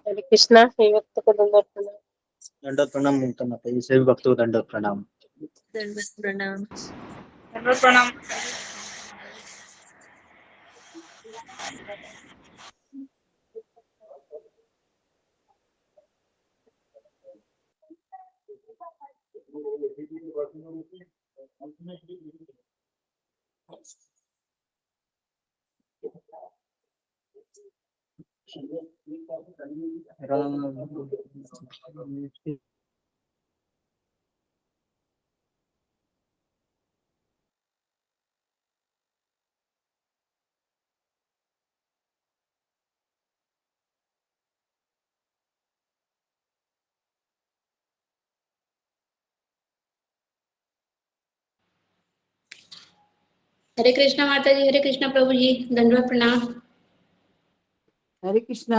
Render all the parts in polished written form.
हरे कृष्णा। हे वक्त को दंडवत प्रणाम। दंडवत प्रणाम मुक्ता माता जी, सभी भक्तों को दंडवत प्रणाम। दंडवत प्रणाम। दंडवत प्रणाम। हरे कृष्णा माता जी, हरे कृष्णा प्रभु जी, दंडवत प्रणाम। हरे कृष्णा,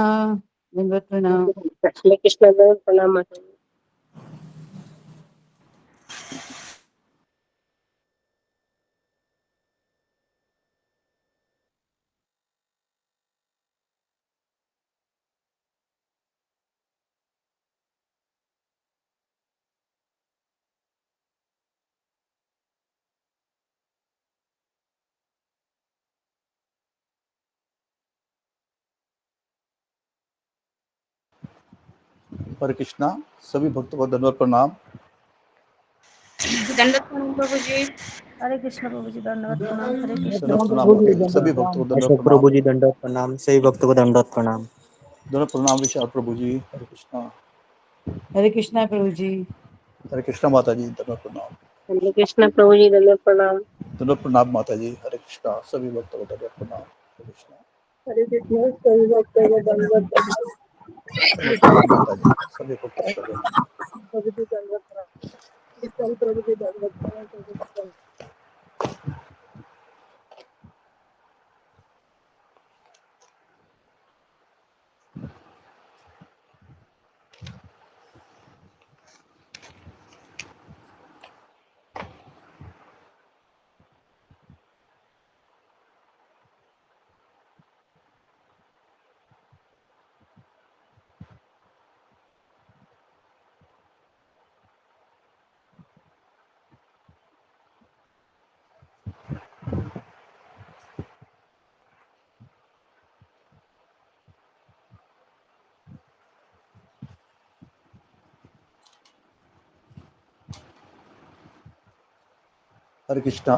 दंडवत प्रणाम। हरे कृष्णा, दंडवत प्रणाम माता जी। हरे कृष्णा, सभी भक्तों को दंडवत प्रणाम। दंडवत प्रणाम प्रभु जी। हरे कृष्ण प्रभु जी, दंडवत प्रणाम। हरे कृष्ण दंडवत प्रणाम माता जी, सभी भक्तों को दंडवत अशोक प्रणाम। प्रभु जी दंडवत प्रणाम, सभी भक्तों को दंडवत प्रणाम। दंडवत प्रणाम विशाल प्रभु जी। हरे कृष्णा। हरे कृष्णा प्रभु जी। हरे कृष्णा माता जी, दंडवत प्रणाम। हरे कृष्णा प्रभु जी, दंडवत प्रणाम। दंडवत प्रणाम माता जी। हरे कृष्णा, सभी भक्तों को दंडवत प्रणाम। हरे कृष्णा। हरे कृष्णा, सभी भक्तों को दंडवत प्रणाम। दंडवत प्रणाम माता जी, सभी भक्तों को दंडवत प्रणाम। प्रभु जी दंडवत प्रणाम। विशाल प्रभु जी दंडवत प्रणाम। हरे कृष्णा।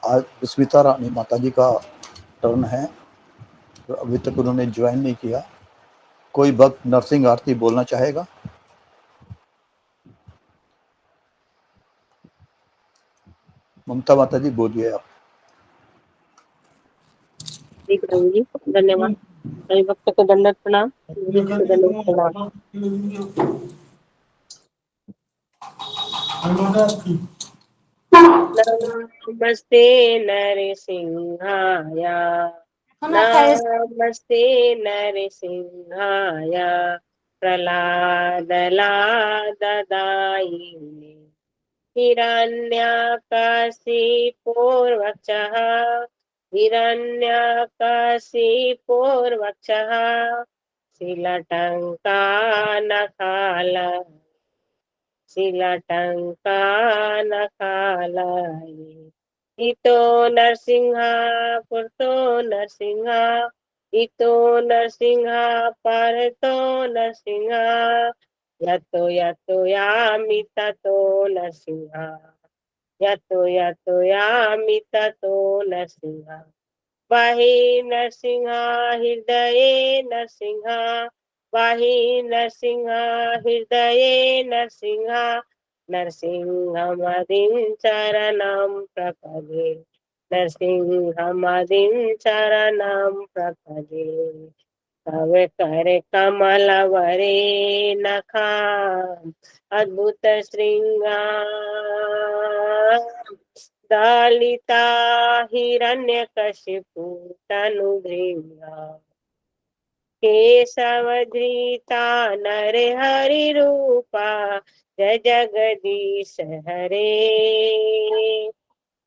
आज स्मिता रानी माता जी का टर्न है, तो अभी तक उन्होंने ज्वाइन नहीं किया। कोई भक्त नरसिंह आरती बोलना चाहेगा? ममता माता जी बोलिए आप। जी प्रभु जी, धन्यवाद। सभी भक्तों को दंडवत प्रणाम। गुरु जी को दंडवत प्रणाम। नमस्ते नरसिंहाय, नमस्ते नरसिंहाय, प्रह्लाद लाददायिने, हिरण्यकशिपुर्वक्षः, हिरण्यकशिपुर्वक्षः, शीलटङ्कानखाल, शीलटङ्कानखालये, इतो नरसिंह पुरतो नरसिंह, इतो नरसिंह परतो नरसिंह, यतो यतो यामि ततो नरसिंह, यतो यतो यामि ततो नरसिंह, बाहि नरसिंह हृदये नरसिंह, बाहि नरसिंह हृदये नरसिंह, नरसिंहमदिं चरणं प्रपदे, नरसिंहमदिं चरणं प्रपदे, तव कर कमलवरे नखा, अद्भुत श्रृंगार, दलिता हिरण्यकशिपु तनुभृंगा, केशवधृता नर हरि रूपा जय जगदीश हरे,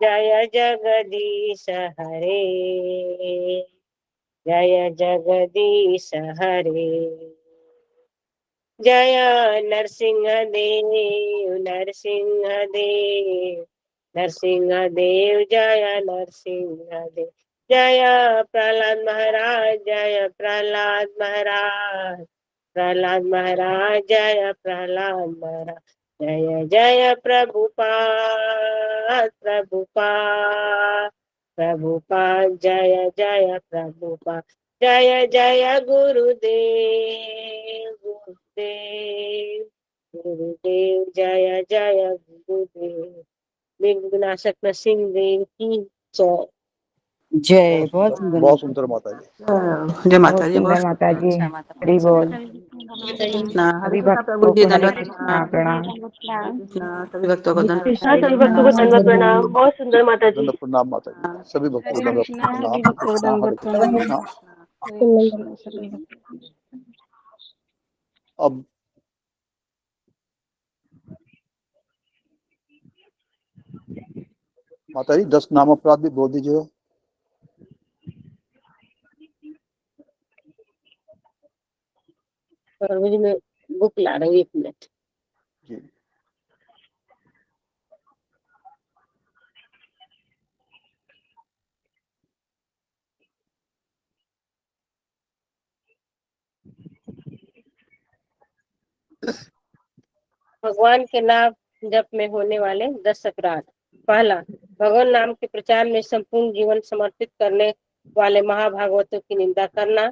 जय जगदीश हरे, जय जगदीश हरे। जय नरसिंह देव, नरसिंह देव, नरसिंह देव, जय नरसिंह देव। जय प्रहलाद महाराज, जय प्रहलाद महाराज, प्रहलाद महाराज, जय प्रहलाद महाराज। जय जय प्रभुपाद, प्रभुपाद, प्रभुपाद, जय जय प्रभुपाद। जय जय गुरुदेव, गुरुदेव, गुरुदेव, जय जय गुरुदेव। विघ्न विनाशक नरसिंह देव की जय। जय। बहुत सुंदर बहुत सुंदर माता जी। जय माता जी। सुंदर माता जी। हरि बोल। हरे सभी कृष्णा प्रभु भक्तों जी, को हरे दंडवत कृष्णा प्रणाम। प्रणाम। कृष्णा सभी भक्तों को दंडवत कृष्णा सभी भक्तों को दंडवत प्रणाम। बहुत सुंदर माता जी। दंड प्रणाम माता जी। सभी भक्तों को हरे दंड कृष्णा प्रणाम। सभी हरे भक्तों को कृष्णा, हरे दंडवत कृष्णा, प्रणाम। कृष्णा। हरे कृष्णा सभी भक्तों। अब माता जी 10 नाम अपराध भी बोल दीजिए। प्रभु जी मैं बुक ला रही हूँ, 1 मिनट। जी। भगवान के नाम जप में होने वाले 10 अपराध। पहला, भगवान नाम के प्रचार में संपूर्ण जीवन समर्पित करने वाले महाभागवतों की निंदा करना।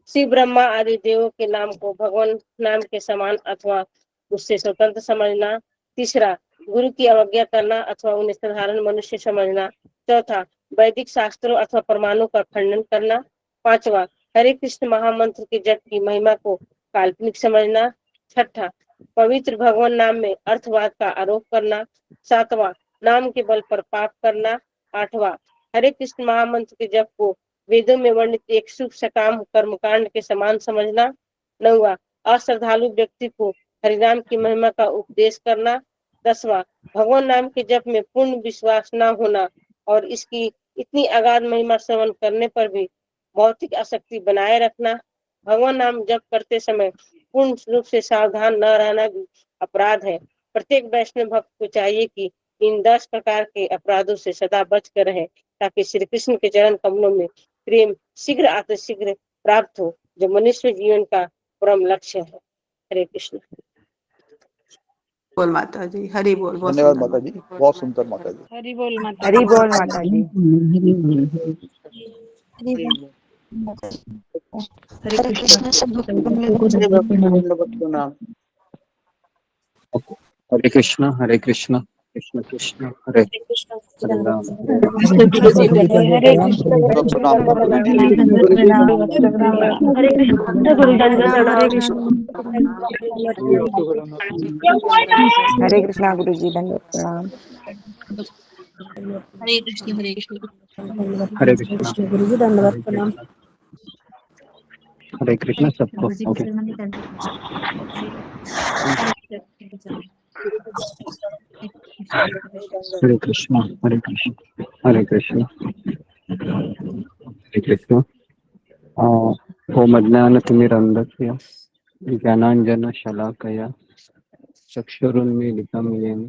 शिव ब्रह्मा आदि देवों के नाम को भगवान नाम के समान अथवा उससे स्वतंत्र समझना। तीसरा, गुरु की अवज्ञा करना अथवा उन्हें साधारण मनुष्य समझना। चौथा, वैदिक शास्त्रों अथवा प्रमाणों का खंडन करना। पांचवा, हरे कृष्ण महामंत्र के जप की महिमा को काल्पनिक समझना। छठा, पवित्र भगवान नाम में अर्थवाद का आरोप करना। सातवां, नाम के बल पर पाप करना। आठवां, हरे कृष्ण महामंत्र के जप को वेदों में वर्णित एक शुभ सकाम कर्मकांड के समान समझना। नौवां, अश्रद्धालु व्यक्ति को हरिनाम की महिमा का उपदेश करना। 10वां, भगवान नाम के जप में पूर्ण विश्वास न होना और इसकी इतनी अगाध महिमा श्रवण करने पर भी भौतिक आसक्ति बनाए रखना। भगवान नाम जप करते समय पूर्ण रूप से सावधान न रहना भी अपराध है। प्रत्येक वैष्णव भक्त को चाहिए कि इन 10 प्रकार के अपराधों से सदा बच कर रहे, ताकि श्री कृष्ण के चरण कमलों में प्रेम शीघ्र अतिशीघ्र प्राप्त हो, जो मनुष्य जीवन का परम लक्ष्य है। हरे कृष्ण। बोल माता जी, हरि बोल। बहुत धन्यवाद सुंदर माता जी। बहुत सुंदर माता जी। हरि बोल माता हरि जी। बोल माता जी। हरे कृष्णा सभी भक्तों को दंडवत प्रणाम। हरे कृष्णा, हरे कृष्णा, कृष्ण कृष्ण हरे हरे राम, हरे राम। कृष्ण गुरु जी दंडवत हरे प्रणाम। कृष्ण सब गुरु जी प्रणाम दंडवत माता जी। प्रणाम। दंडवत प्रणाम। हरे कृष्ण गुरु दंडवत हरे प्रणाम। कृष्ण सभी भक्तों को दंडवत प्रणाम। हरे कृष्णा गुरु जी दंडवत प्रणाम। हरे कृष्ण हरे कृष्ण। हरे कृष्णा, गुरु जी दंडवत हरे प्रणाम। कृष्णा, हरे कृष्णा सबको। ओके। हरे कृष्णा, हरे कृष्णा, हरे कृष्णा, हरे कृष्णा। ओम अज्ञानतिमिरन्धस्य ज्ञानाञ्जनशलाकया चक्षुरुन्मीलितं येन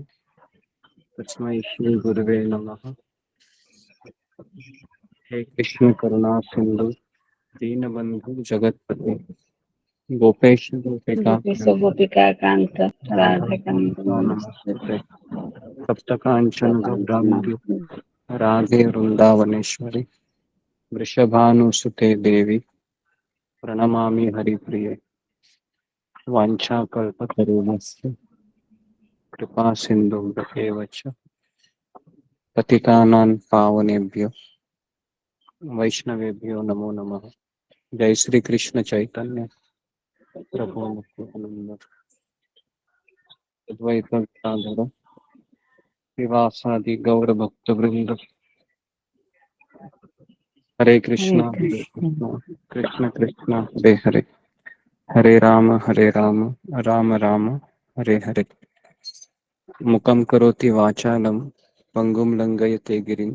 तस्मै श्री गुरुवे नमः। हे कृष्ण करुणा सिंधु दीनबंधु जगतपते गोपेश गोपिका गोपिका कांत राधा कांत नमस्ते। सप्तकांचन गौरांगी राधे वृंदावनेश्वरी वृषभानुसुते देवी प्रणमामि हरिप्रिये। वाञ्छाकल्पतरुणस्य कृपा सिन्धुभ्येव च पतितानां पावनेभ्यो वैष्णवेभ्यो नमो नमः। जय श्री कृष्ण चैतन्य प्रभु नित्यानंद अद्वैत गदाधर श्रीवासादि गौर भक्त वृंद। हरे कृष्णा कृष्ण कृष्ण हरे हरे, हरे राम राम राम हरे हरे। मुखं करोति वाचालं पंगुं लंघयते गिरिं,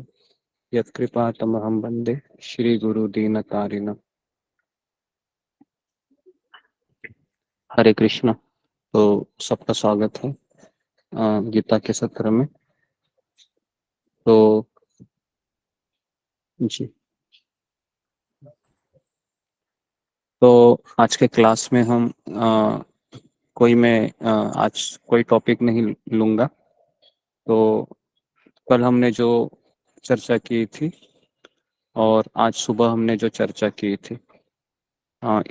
यत्कृपातमहं वन्दे श्रीगुरुदीनतारिणम्। हरे कृष्णा। तो सबका स्वागत है गीता के सत्र में। तो जी, तो आज के क्लास में हम आज कोई टॉपिक नहीं लूंगा। तो कल हमने जो चर्चा की थी और आज सुबह हमने जो चर्चा की थी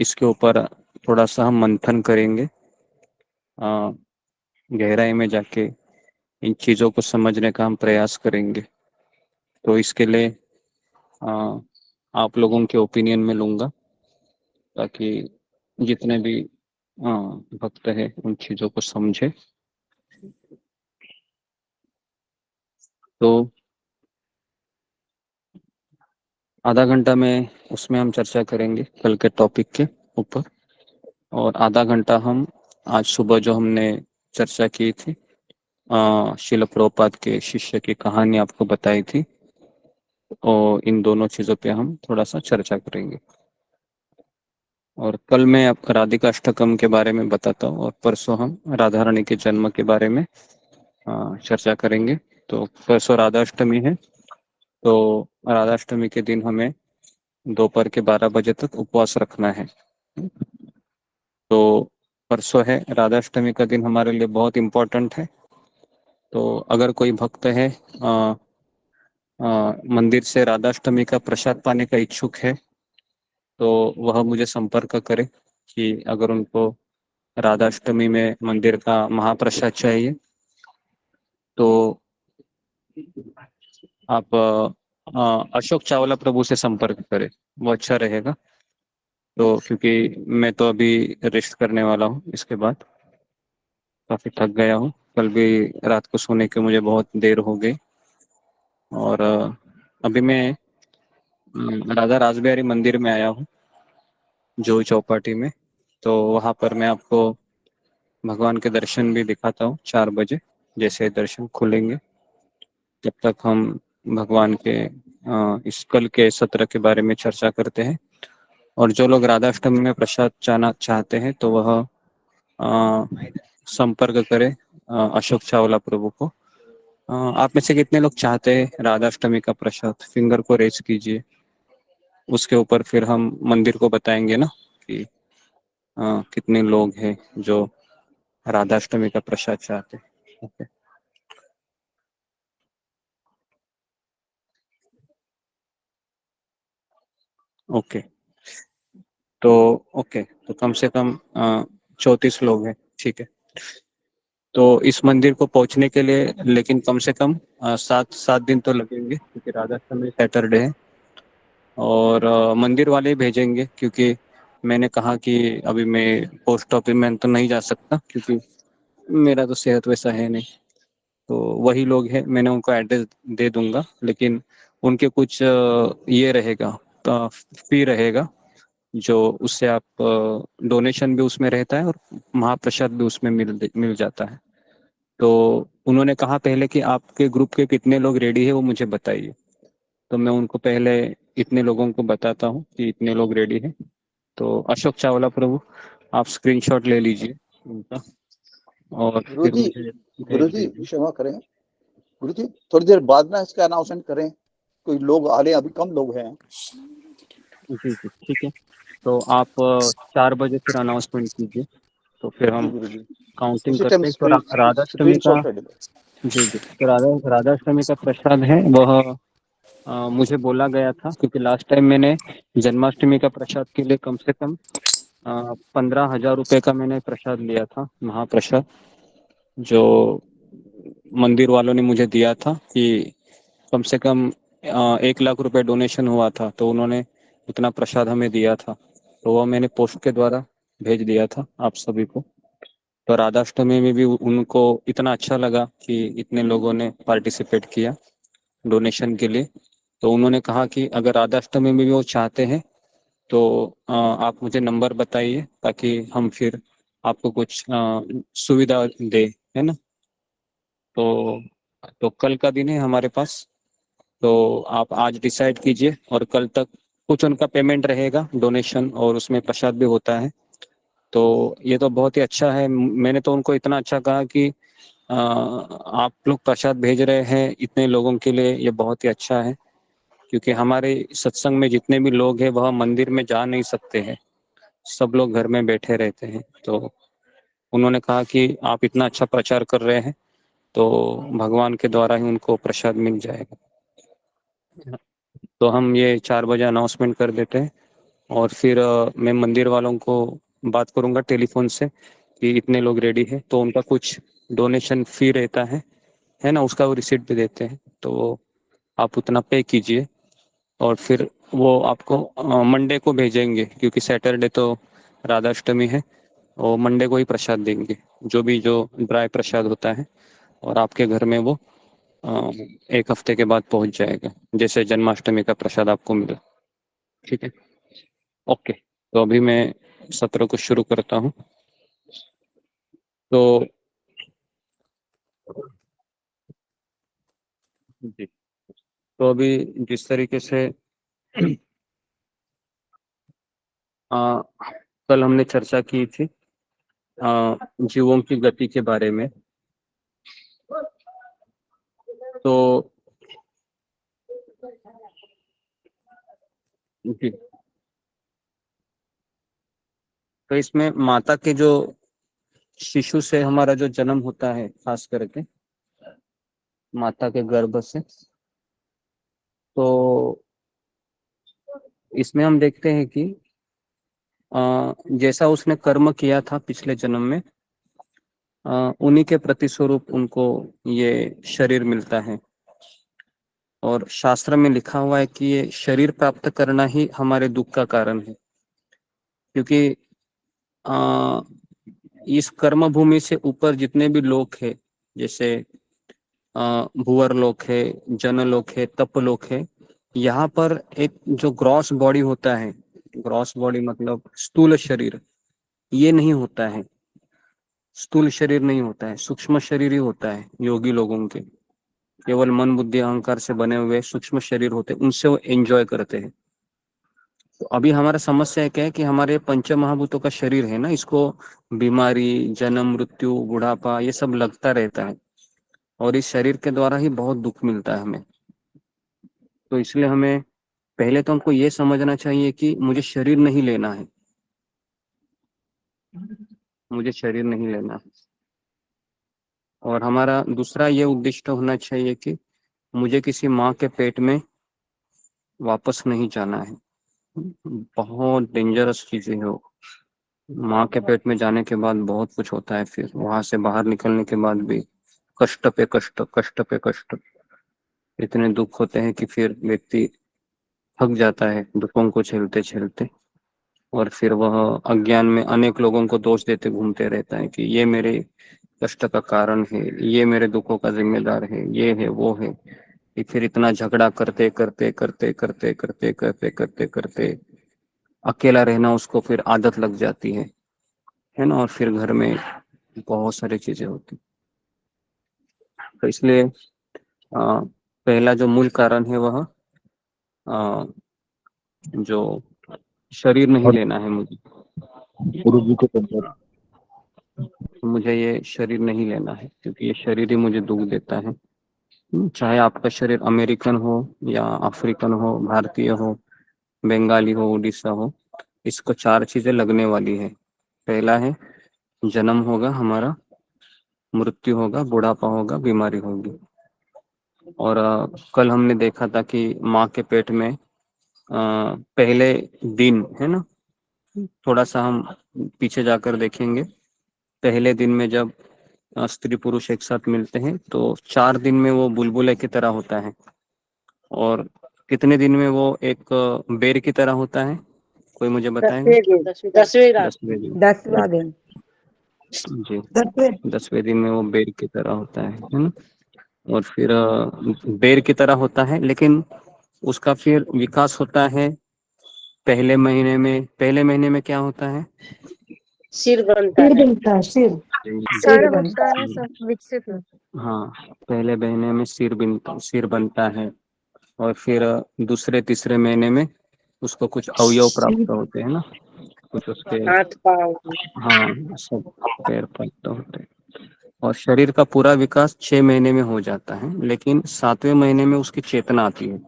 इसके ऊपर थोड़ा सा हम मंथन करेंगे, गहराई में जाके इन चीज़ों को समझने का हम प्रयास करेंगे। तो इसके लिए आप लोगों के ओपिनियन में लूँगा ताकि जितने भी भक्त हैं उन चीज़ों को समझे। तो आधा घंटा में उसमें हम चर्चा करेंगे कल के टॉपिक के ऊपर, और आधा घंटा हम आज सुबह जो हमने चर्चा की थी शिल प्रभुपाद के शिष्य की कहानी आपको बताई थी, और इन दोनों चीज़ों पे हम थोड़ा सा चर्चा करेंगे। और कल मैं आपको राधिका अष्टकम के बारे में बताता हूँ, और परसों हम राधा रानी के जन्म के बारे में चर्चा करेंगे। तो परसों राधाष्टमी है, तो राधाष्टमी के दिन हमें दोपहर के 12 बजे तक उपवास रखना है। तो परसों है राधाष्टमी का दिन, हमारे लिए बहुत इम्पोर्टेंट है। तो अगर कोई भक्त है मंदिर से राधाष्टमी का प्रसाद पाने का इच्छुक है तो वह मुझे संपर्क करे कि अगर उनको राधाष्टमी में मंदिर का महाप्रसाद चाहिए तो आप अशोक चावला प्रभु से संपर्क करें, वो अच्छा रहेगा। तो क्योंकि मैं तो अभी रेस्ट करने वाला हूँ, इसके बाद काफ़ी थक गया हूँ। कल भी रात को सोने के मुझे बहुत देर हो गई, और अभी मैं राधा रासबिहारी मंदिर में आया हूँ जोई चौपाटी में। तो वहाँ पर मैं आपको भगवान के दर्शन भी दिखाता हूँ 4 बजे, जैसे दर्शन खुलेंगे तब तक हम भगवान के इस कल के सत्र के बारे में चर्चा करते हैं। और जो लोग राधाष्टमी में प्रसाद जाना चाहते हैं तो वह संपर्क करें अशोक चावला प्रभु को। आप में से कितने लोग चाहते हैं राधाष्टमी का प्रसाद? फिंगर को रेज कीजिए, उसके ऊपर फिर हम मंदिर को बताएंगे ना कि कितने लोग हैं जो राधाष्टमी का प्रसाद चाहते हैं। Okay, okay. तो ओके, तो कम से कम 34 लोग हैं, ठीक है। तो इस मंदिर को पहुंचने के लिए लेकिन कम से कम 7 दिन तो लगेंगे, क्योंकि राधाष्टमी सैटरडे है। और मंदिर वाले ही भेजेंगे, क्योंकि मैंने कहा कि अभी मैं पोस्ट ऑफिस में तो नहीं जा सकता, क्योंकि मेरा तो सेहत वैसा है नहीं। तो वही लोग हैं, मैंने उनको एड्रेस दे दूंगा, लेकिन उनके कुछ ये रहेगा, फी रहेगा, जो उससे आप डोनेशन भी उसमें रहता है और महाप्रसाद भी उसमें मिल जाता है। तो उन्होंने कहा पहले कि आपके ग्रुप के कितने लोग रेडी है वो मुझे बताइए। तो मैं उनको पहले इतने लोगों को बताता हूँ कि इतने लोग रेडी हैं। तो अशोक चावला प्रभु, आप स्क्रीनशॉट ले लीजिए उनका और फिर मुझे गुरु भेज जी दीजिए। क्षमा करें, गुरु जी थोड़ी देर बाद ना इसका अनाउंसमेंट करें, कोई लोग आ रहे हैं, अभी कम लोग हैं। जी जी, ठीक है। तो आप 4 बजे फिर अनाउंसमेंट कीजिए, तो फिर जी हम गुरु जी, काउंटिंग उसी टाइम करते हैं। तो राधाष्टमी स्क्रीन का, शॉट ले लो। जी जी, तो राधाष्टमी का प्रसाद है वह मुझे बोला गया था, क्योंकि लास्ट टाइम मैंने जन्माष्टमी का प्रसाद के लिए कम से कम 15,000 रुपये का मैंने प्रसाद लिया था, महाप्रसाद, जो मंदिर वालों ने मुझे दिया था कि कम से कम 1 लाख रुपए डोनेशन हुआ था, तो उन्होंने उतना प्रसाद हमें दिया था। तो वह मैंने पोस्ट के द्वारा भेज दिया था आप सभी को। तो राधाष्टमी में भी उनको इतना अच्छा लगा कि इतने लोगों ने पार्टिसिपेट किया डोनेशन के लिए। तो उन्होंने कहा कि अगर राधाष्टमी में भी वो चाहते हैं तो आप मुझे नंबर बताइए ताकि हम फिर आपको कुछ सुविधा दे, है ना। तो कल का दिन है हमारे पास, तो आप आज डिसाइड कीजिए और कल तक कुछ उनका पेमेंट रहेगा, डोनेशन, और उसमें प्रसाद भी होता है। तो ये तो बहुत ही अच्छा है। मैंने तो उनको इतना अच्छा कहा कि आप लोग प्रसाद भेज रहे हैं इतने लोगों के लिए, ये बहुत ही अच्छा है, क्योंकि हमारे सत्संग में जितने भी लोग हैं वह मंदिर में जा नहीं सकते हैं, सब लोग घर में बैठे रहते हैं। तो उन्होंने कहा कि आप इतना अच्छा प्रचार कर रहे हैं तो भगवान के द्वारा ही उनको प्रसाद मिल जाएगा। तो हम ये 4 बजे अनाउंसमेंट कर देते हैं और फिर मैं मंदिर वालों को बात करूंगा टेलीफोन से कि इतने लोग रेडी है, तो उनका कुछ डोनेशन फी रहता है ना, उसका वो रिसिप्ट भी देते हैं, तो आप उतना पे कीजिए और फिर वो आपको मंडे को भेजेंगे, क्योंकि सैटरडे तो राधाष्टमी है, और मंडे को ही प्रसाद देंगे, जो ड्राई प्रसाद होता है, और आपके घर में वो एक हफ्ते के बाद पहुंच जाएगा, जैसे जन्माष्टमी का प्रसाद आपको मिला। ठीक है, ओके। तो अभी मैं सत्र को शुरू करता हूँ। तो जी, तो अभी जिस तरीके से कल हमने चर्चा की थी जीवों की गति के बारे में, तो जी, तो इसमें माता के जो शिशु से हमारा जो जन्म होता है, खास करके माता के गर्भ से, तो इसमें हम देखते हैं कि जैसा उसने कर्म किया था पिछले जन्म में, उन्हीं के प्रतिस्वरूप उनको ये शरीर मिलता है। और शास्त्र में लिखा हुआ है कि ये शरीर प्राप्त करना ही हमारे दुख का कारण है, क्योंकि इस कर्म भूमि से ऊपर जितने भी लोक है, जैसे भूवर लोक है, जनलोक है, तपलोक है, यहाँ पर एक जो ग्रॉस बॉडी होता है, ग्रॉस बॉडी मतलब स्थूल शरीर, ये नहीं होता है, स्थूल शरीर नहीं होता है, सूक्ष्म शरीर ही होता है। योगी लोगों के केवल मन बुद्धि अहंकार से बने हुए सूक्ष्म शरीर होते हैं, उनसे वो एंजॉय करते हैं। तो अभी हमारा समस्या क्या है कि हमारे पंच महाभूतों का शरीर है ना, इसको बीमारी, जन्म, मृत्यु, बुढ़ापा ये सब लगता रहता है, और इस शरीर के द्वारा ही बहुत दुख मिलता है हमें। तो इसलिए हमें पहले तो हमको ये समझना चाहिए कि मुझे शरीर नहीं लेना है, मुझे शरीर नहीं लेना है। और हमारा दूसरा ये उद्देश्य होना चाहिए कि मुझे किसी माँ के पेट में वापस नहीं जाना है। बहुत डेंजरस चीजें हो, माँ के पेट में जाने के बाद बहुत कुछ होता है, फिर वहां से बाहर निकलने के बाद भी कष्ट पे कष्ट, कष्ट पे कष्ट, इतने दुख होते हैं कि फिर व्यक्ति थक जाता है दुखों को झेलते झेलते, और फिर वह अज्ञान में अनेक लोगों को दोष देते घूमते रहता है कि ये मेरे कष्ट का कारण है, ये मेरे दुखों का जिम्मेदार है, ये है वो है। कि फिर इतना झगड़ा करते करते करते करते करते करते करते करते अकेला रहना उसको फिर आदत लग जाती है ना, और फिर घर में बहुत सारी चीजें होती। तो इसलिए पहला जो मूल कारण है वह जो शरीर नहीं लेना है मुझे, गुरु जी को मुझे ये शरीर नहीं लेना है, क्योंकि ये शरीर ही मुझे दुख देता है। चाहे आपका शरीर अमेरिकन हो या अफ्रीकन हो, भारतीय हो, बंगाली हो, उड़ीसा हो, इसको 4 चीजें लगने वाली है। पहला है जन्म होगा हमारा, मृत्यु होगा, बुढ़ापा होगा, बीमारी होगी। और कल हमने देखा था कि माँ के पेट में पहले दिन, है ना, थोड़ा सा हम पीछे जाकर देखेंगे, पहले दिन में जब स्त्री पुरुष एक साथ मिलते हैं तो 4 दिन में वो बुलबुले की तरह होता है, और कितने दिन में वो एक बेर की तरह होता है, कोई मुझे बताएंगे? 10वें रात। 10वें दिन। 10वां दिन। जी, 10वें दिन में वो बेर की तरह होता है ना। और फिर बेर की तरह होता है, लेकिन उसका फिर विकास होता है पहले महीने में क्या होता है? सिर बनता है। सर होता है, सब विकसित होता हाँ, पहले महीने में सिर बनता है, और फिर दूसरे तीसरे महीने में उसको कुछ अवयव प्राप्त होते हैं ना, कुछ उसके, हाथ पाँव। हाँ, सब पैर प्राप्त होते हैं। और शरीर का पूरा विकास 6 महीने में हो जाता है, लेकिन 7वें महीने में उसकी चेतना आती है।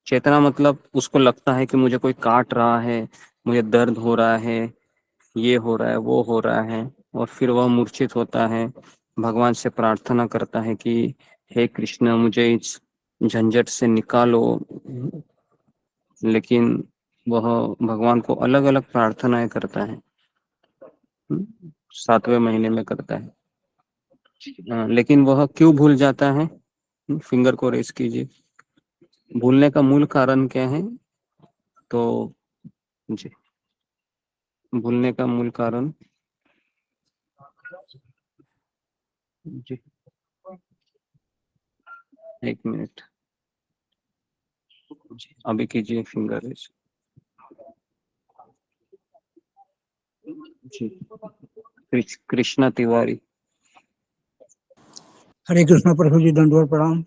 चेतना मतलब उसको लगता है कि मुझे कोई काट रहा है, मुझे दर्द हो रहा है, ये हो रहा है, वो हो रहा है, और फिर वह मूर्छित होता है, भगवान से प्रार्थना करता है कि हे कृष्ण, मुझे इस झंझट से निकालो। लेकिन वह भगवान को अलग अलग प्रार्थनाएं करता है, 7वें महीने में करता है। लेकिन वह क्यों भूल जाता है? फिंगर को रेस कीजिए। भूलने का मूल कारण क्या है? तो जी, भूलने का मूल कारण, जी, एक मिनट जी, अभी कीजिए फिंगर रेस। जी, कृष्णा तिवारी। हरे कृष्ण प्रभु जी, दंडवत प्रणाम।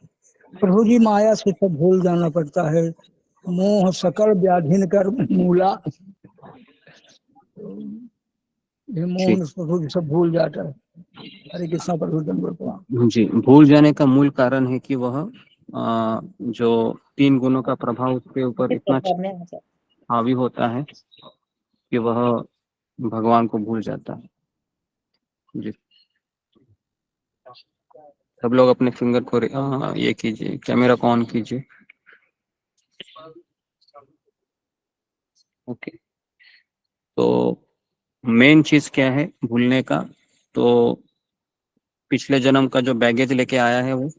प्रभु जी, माया से सब भूल जाना पड़ता है, मोह सकल व्याधिन कर मूला। ये मोह ठीक, प्रभु जी सब भूल जाता है। हरे कृष्ण प्रभु, दंडवत प्रणाम। जी, भूल जाने का मूल कारण है कि वह जो 3 गुणों का प्रभाव उसके ऊपर इतना हावी होता है कि वह भगवान को भूल जाता है। जी, सब लोग अपने फिंगर को ये कीजिए, कैमरा को ऑन कीजिए। ओके, तो मेन चीज क्या है भूलने का? तो पिछले जन्म का जो बैगेज लेके आया है वो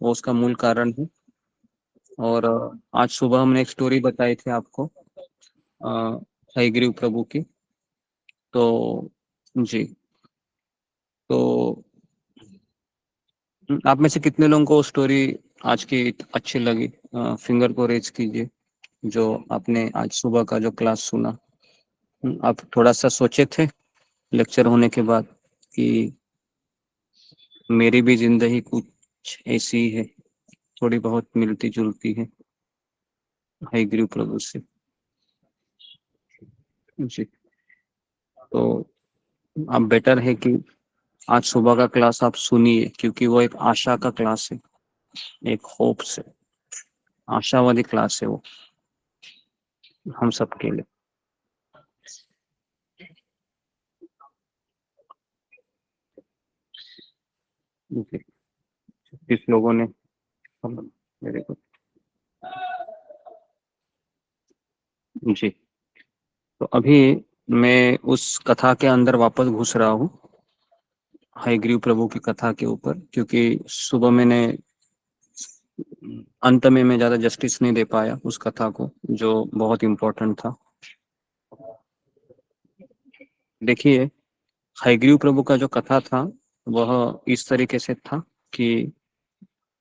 उसका मूल कारण है। और आज सुबह हमने एक स्टोरी बताई थी आपको, हयग्रीव प्रभु की। तो जी, तो आप में से कितने लोगों को स्टोरी आज की अच्छी लगी? फिंगर को रेज कीजिए, जो आपने आज सुबह का जो क्लास सुना। आप थोड़ा सा सोचे थे लेक्चर होने के बाद कि मेरी भी जिंदगी कुछ ऐसी ही है, थोड़ी बहुत मिलती जुलती है हयग्रीव प्रभु से। जी, तो आप बेटर है कि आज सुबह का क्लास आप सुनिए, क्योंकि वो एक आशा का क्लास है, एक होप से आशावादी क्लास है वो, हम सबके लिए। जी, 30 लोगों ने, वेरी गुड। जी, तो अभी मैं उस कथा के अंदर वापस घुस रहा हूँ, हयग्रीव प्रभु की कथा के ऊपर, क्योंकि सुबह मैंने अंत में मैं ज्यादा जस्टिस नहीं दे पाया उस कथा को, जो बहुत इम्पोर्टेंट था। देखिए, हयग्रीव प्रभु का जो कथा था वह इस तरीके से था कि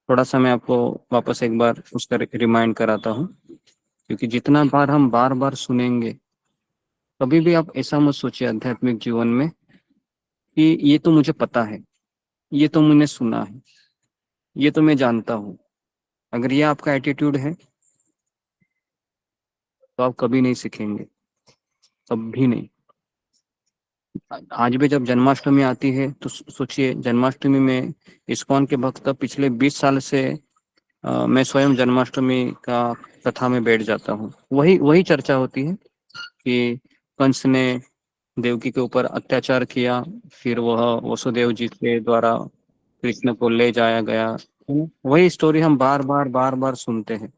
थोड़ा सा मैं आपको वापस एक बार उसका रिमाइंड कराता हूँ, क्योंकि जितना बार हम बार बार सुनेंगे, कभी भी आप ऐसा मत सोचिए आध्यात्मिक जीवन में कि ये तो मुझे पता है, ये तो मैंने सुना है, ये तो मैं जानता हूँ। अगर ये आपका एटीट्यूड है तो आप कभी नहीं सीखेंगे, कभी नहीं। आज भी जब जन्माष्टमी आती है तो सोचिए, जन्माष्टमी में इस्कॉन के भक्त पिछले 20 साल से मैं स्वयं जन्माष्टमी का कथा में बैठ जाता हूँ। वही वही चर्चा होती है कि कंस ने देवकी के ऊपर अत्याचार किया, फिर वह वसुदेव जी के द्वारा कृष्ण को ले जाया गया। वही स्टोरी हम बार बार सुनते हैं,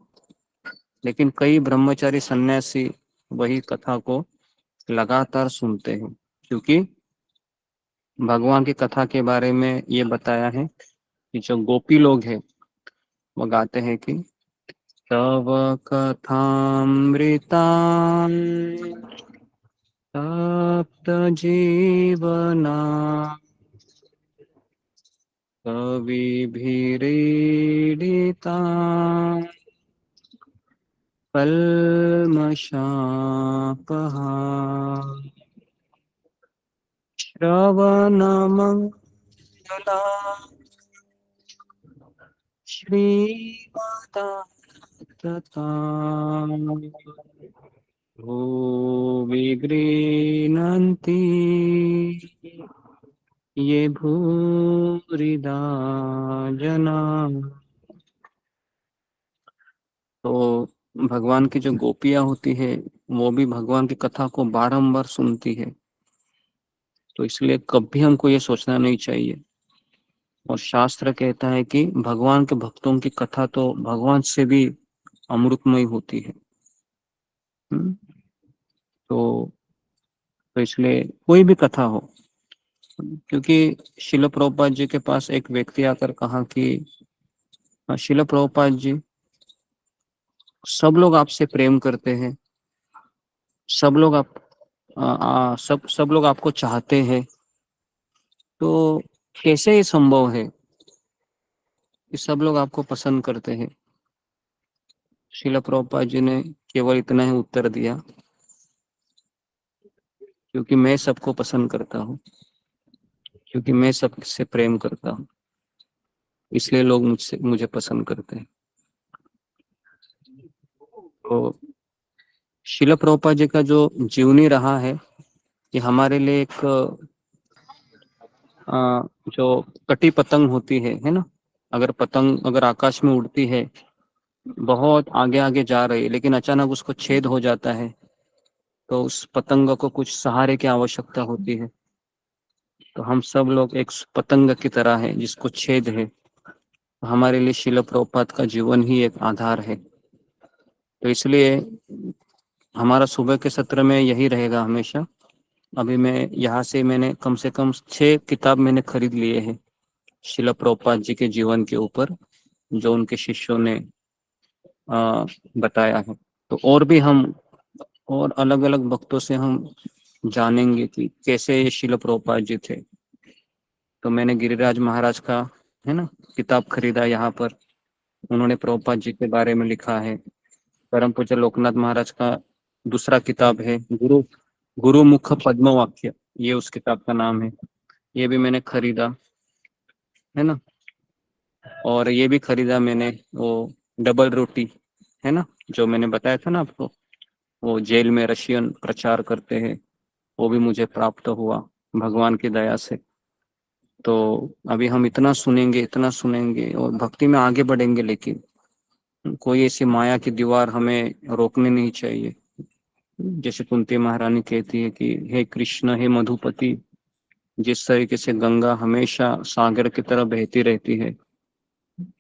लेकिन कई ब्रह्मचारी सन्यासी वही कथा को लगातार सुनते हैं, क्योंकि भगवान की कथा के बारे में ये बताया है कि जो गोपी लोग हैं वो गाते हैं कि तव कथामृता तप्त जीवना कविभिरीडिता कल्मषापहा श्रवणमङ्गला श्रीमाता भूमि गृह्णन्ति ये भूरिदा जना। तो भगवान की जो गोपियां होती है वो भी भगवान की कथा को बारंबार सुनती है, तो इसलिए कभी हमको ये सोचना नहीं चाहिए। और शास्त्र कहता है कि भगवान के भक्तों की कथा तो भगवान से भी अमृतमय होती है। तो इसलिए कोई भी कथा हो, क्योंकि शिल प्रभुपाद जी के पास एक व्यक्ति आकर कहा कि शिल प्रभुपाद जी, सब लोग आपसे प्रेम करते हैं, सब लोग सब लोग आपको चाहते हैं, तो कैसे ये संभव है कि सब लोग आपको पसंद करते हैं? शिल प्रभुपाद जी ने केवल इतना ही उत्तर दिया, क्योंकि मैं सबको पसंद करता हूँ, क्योंकि मैं सबसे प्रेम करता हूँ, इसलिए लोग मुझे पसंद करते हैं। तो शिल प्रभुपाद जी का जो जीवनी रहा है कि हमारे लिए एक जो कटी पतंग होती है ना, अगर पतंग अगर आकाश में उड़ती है, बहुत आगे आगे जा रही है, लेकिन अचानक उसको छेद हो जाता है, तो उस पतंग को कुछ सहारे की आवश्यकता होती है। तो हम सब लोग एक पतंग की तरह है जिसको छेद है। हमारे लिए शिल प्रभुपाद का जीवन ही एक आधार है। तो इसलिए हमारा सुबह के सत्र में यही रहेगा हमेशा। अभी मैं यहाँ से मैंने कम से कम 6 किताब मैंने खरीद लिए हैं शिल प्रभुपाद जी के जीवन के ऊपर, जो उनके शिष्यों ने बताया है। तो और भी हम और अलग अलग भक्तों से हम जानेंगे कि कैसे ये शिल प्रभुपाद जी थे। तो मैंने गिरिराज महाराज का है ना किताब खरीदा यहाँ पर, उन्होंने प्रभुपाद जी के बारे में लिखा है। परम पूज्य लोकनाथ महाराज का दूसरा किताब है गुरुमुख पद्म वाक्य, ये उस किताब का नाम है, ये भी मैंने खरीदा है ना। और ये भी खरीदा मैंने वो डबल रोटी है ना, जो मैंने बताया था ना आपको, वो जेल में रशियन प्रचार करते हैं, वो भी मुझे प्राप्त हुआ भगवान की दया से। तो अभी हम इतना सुनेंगे और भक्ति में आगे बढ़ेंगे, लेकिन कोई ऐसी माया की दीवार हमें रोकनी नहीं चाहिए। जैसे कुंती महारानी कहती है कि हे कृष्ण, हे मधुपति, जिस तरीके से गंगा हमेशा सागर की तरह बहती रहती है,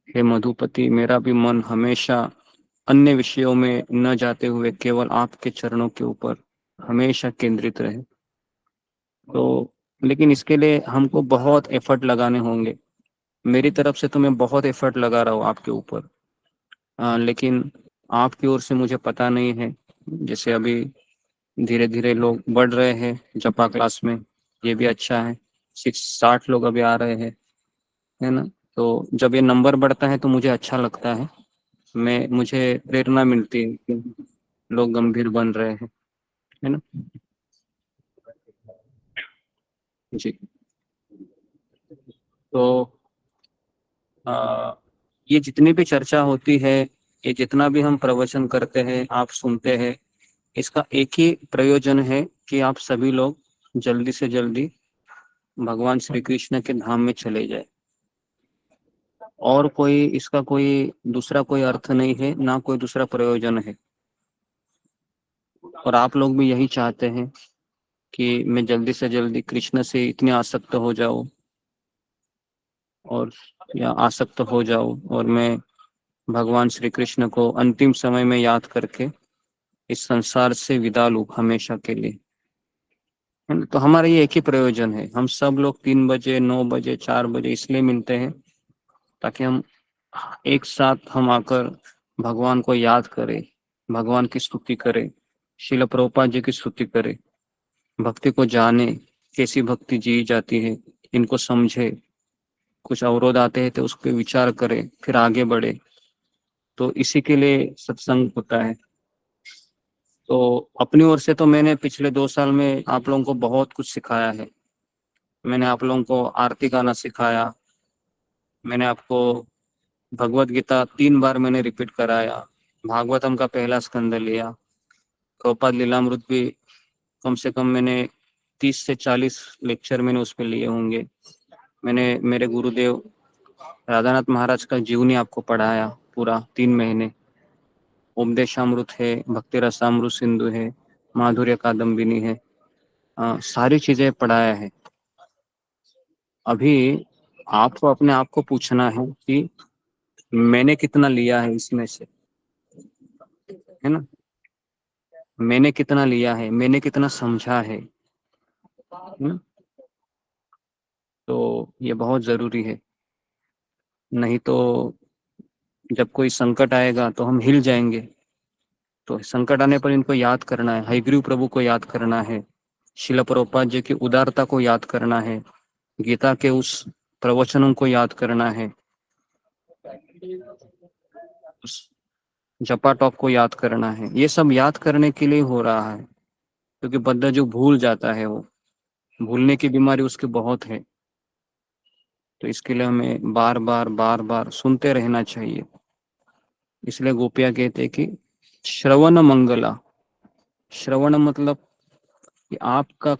हे मधुपति, मेरा भी मन हमेशा अन्य विषयों में न जाते हुए केवल आपके चरणों के ऊपर हमेशा केंद्रित रहे। तो लेकिन इसके लिए हमको बहुत एफर्ट लगाने होंगे। मेरी तरफ से तो मैं बहुत एफर्ट लगा रहा हूँ आपके ऊपर, लेकिन आपकी ओर से मुझे पता नहीं है। जैसे अभी धीरे धीरे लोग बढ़ रहे हैं जपा क्लास में, ये भी अच्छा है। 60 लोग अभी आ रहे हैं है ना। तो जब ये नंबर बढ़ता है तो मुझे अच्छा लगता है, मुझे प्रेरणा मिलती है कि लोग गंभीर बन रहे हैं है ना जी। तो ये जितनी भी चर्चा होती है, ये जितना भी हम प्रवचन करते हैं, आप सुनते हैं, इसका एक ही प्रयोजन है कि आप सभी लोग जल्दी से जल्दी भगवान श्री कृष्ण के धाम में चले जाए। और कोई इसका कोई दूसरा कोई अर्थ नहीं है, ना कोई दूसरा प्रयोजन है। और आप लोग भी यही चाहते हैं कि मैं जल्दी से जल्दी कृष्ण से इतनी आसक्त हो जाऊं और या आसक्त हो जाऊं और मैं भगवान श्री कृष्ण को अंतिम समय में याद करके इस संसार से विदा लूं हमेशा के लिए। तो हमारा ये एक ही प्रयोजन है। हम सब लोग 3 बजे 9 बजे 4 बजे इसलिए मिलते हैं ताकि हम एक साथ हम आकर भगवान को याद करें, भगवान की स्तुति करें, शिल प्रभुपाद जी की स्तुति करें, भक्ति को जाने, कैसी भक्ति जी जाती है इनको समझे, कुछ अवरोध आते हैं तो उस पर विचार करें, फिर आगे बढ़े। तो इसी के लिए सत्संग होता है। तो अपनी ओर से तो मैंने पिछले 2 साल में आप लोगों को बहुत कुछ सिखाया है। मैंने आप लोगों को आरती गाना सिखाया, मैंने आपको भगवत गीता 3 बार मैंने रिपीट कराया, भागवतम का पहला स्कंद लिया, प्रभुपाद लीलामृत भी कम से कम मैंने 30 से 40 लेक्चर मैंने उस पर लिए होंगे। मैंने मेरे गुरुदेव राधानाथ महाराज का जीवनी आपको पढ़ाया पूरा 3 महीने। उपदेशामृत है, भक्ति रसामृत सिंधु है, माधुर्य कादम्बिनी है, सारी चीजें पढ़ाया है। अभी आपको अपने आप को पूछना है कि मैंने कितना लिया है इसमें से, है ना? मैंने कितना लिया है, मैंने कितना समझा है ना? तो ये बहुत जरूरी है, नहीं तो जब कोई संकट आएगा तो हम हिल जाएंगे। तो संकट आने पर इनको याद करना है, हयग्रीव प्रभु को याद करना है, शिला प्रभुपाद जी की उदारता को याद करना है, गीता के उस प्रवचनों को याद करना है, उस जपा टॉप को याद करना है। ये सब याद करने के लिए हो रहा है, क्योंकि बंदा जो भूल जाता है, वो भूलने की बीमारी उसकी बहुत है। तो इसके लिए हमें बार बार सुनते रहना चाहिए। इसलिए गोपियां कहते हैं कि श्रवण मंगला। श्रवण मतलब कि आपका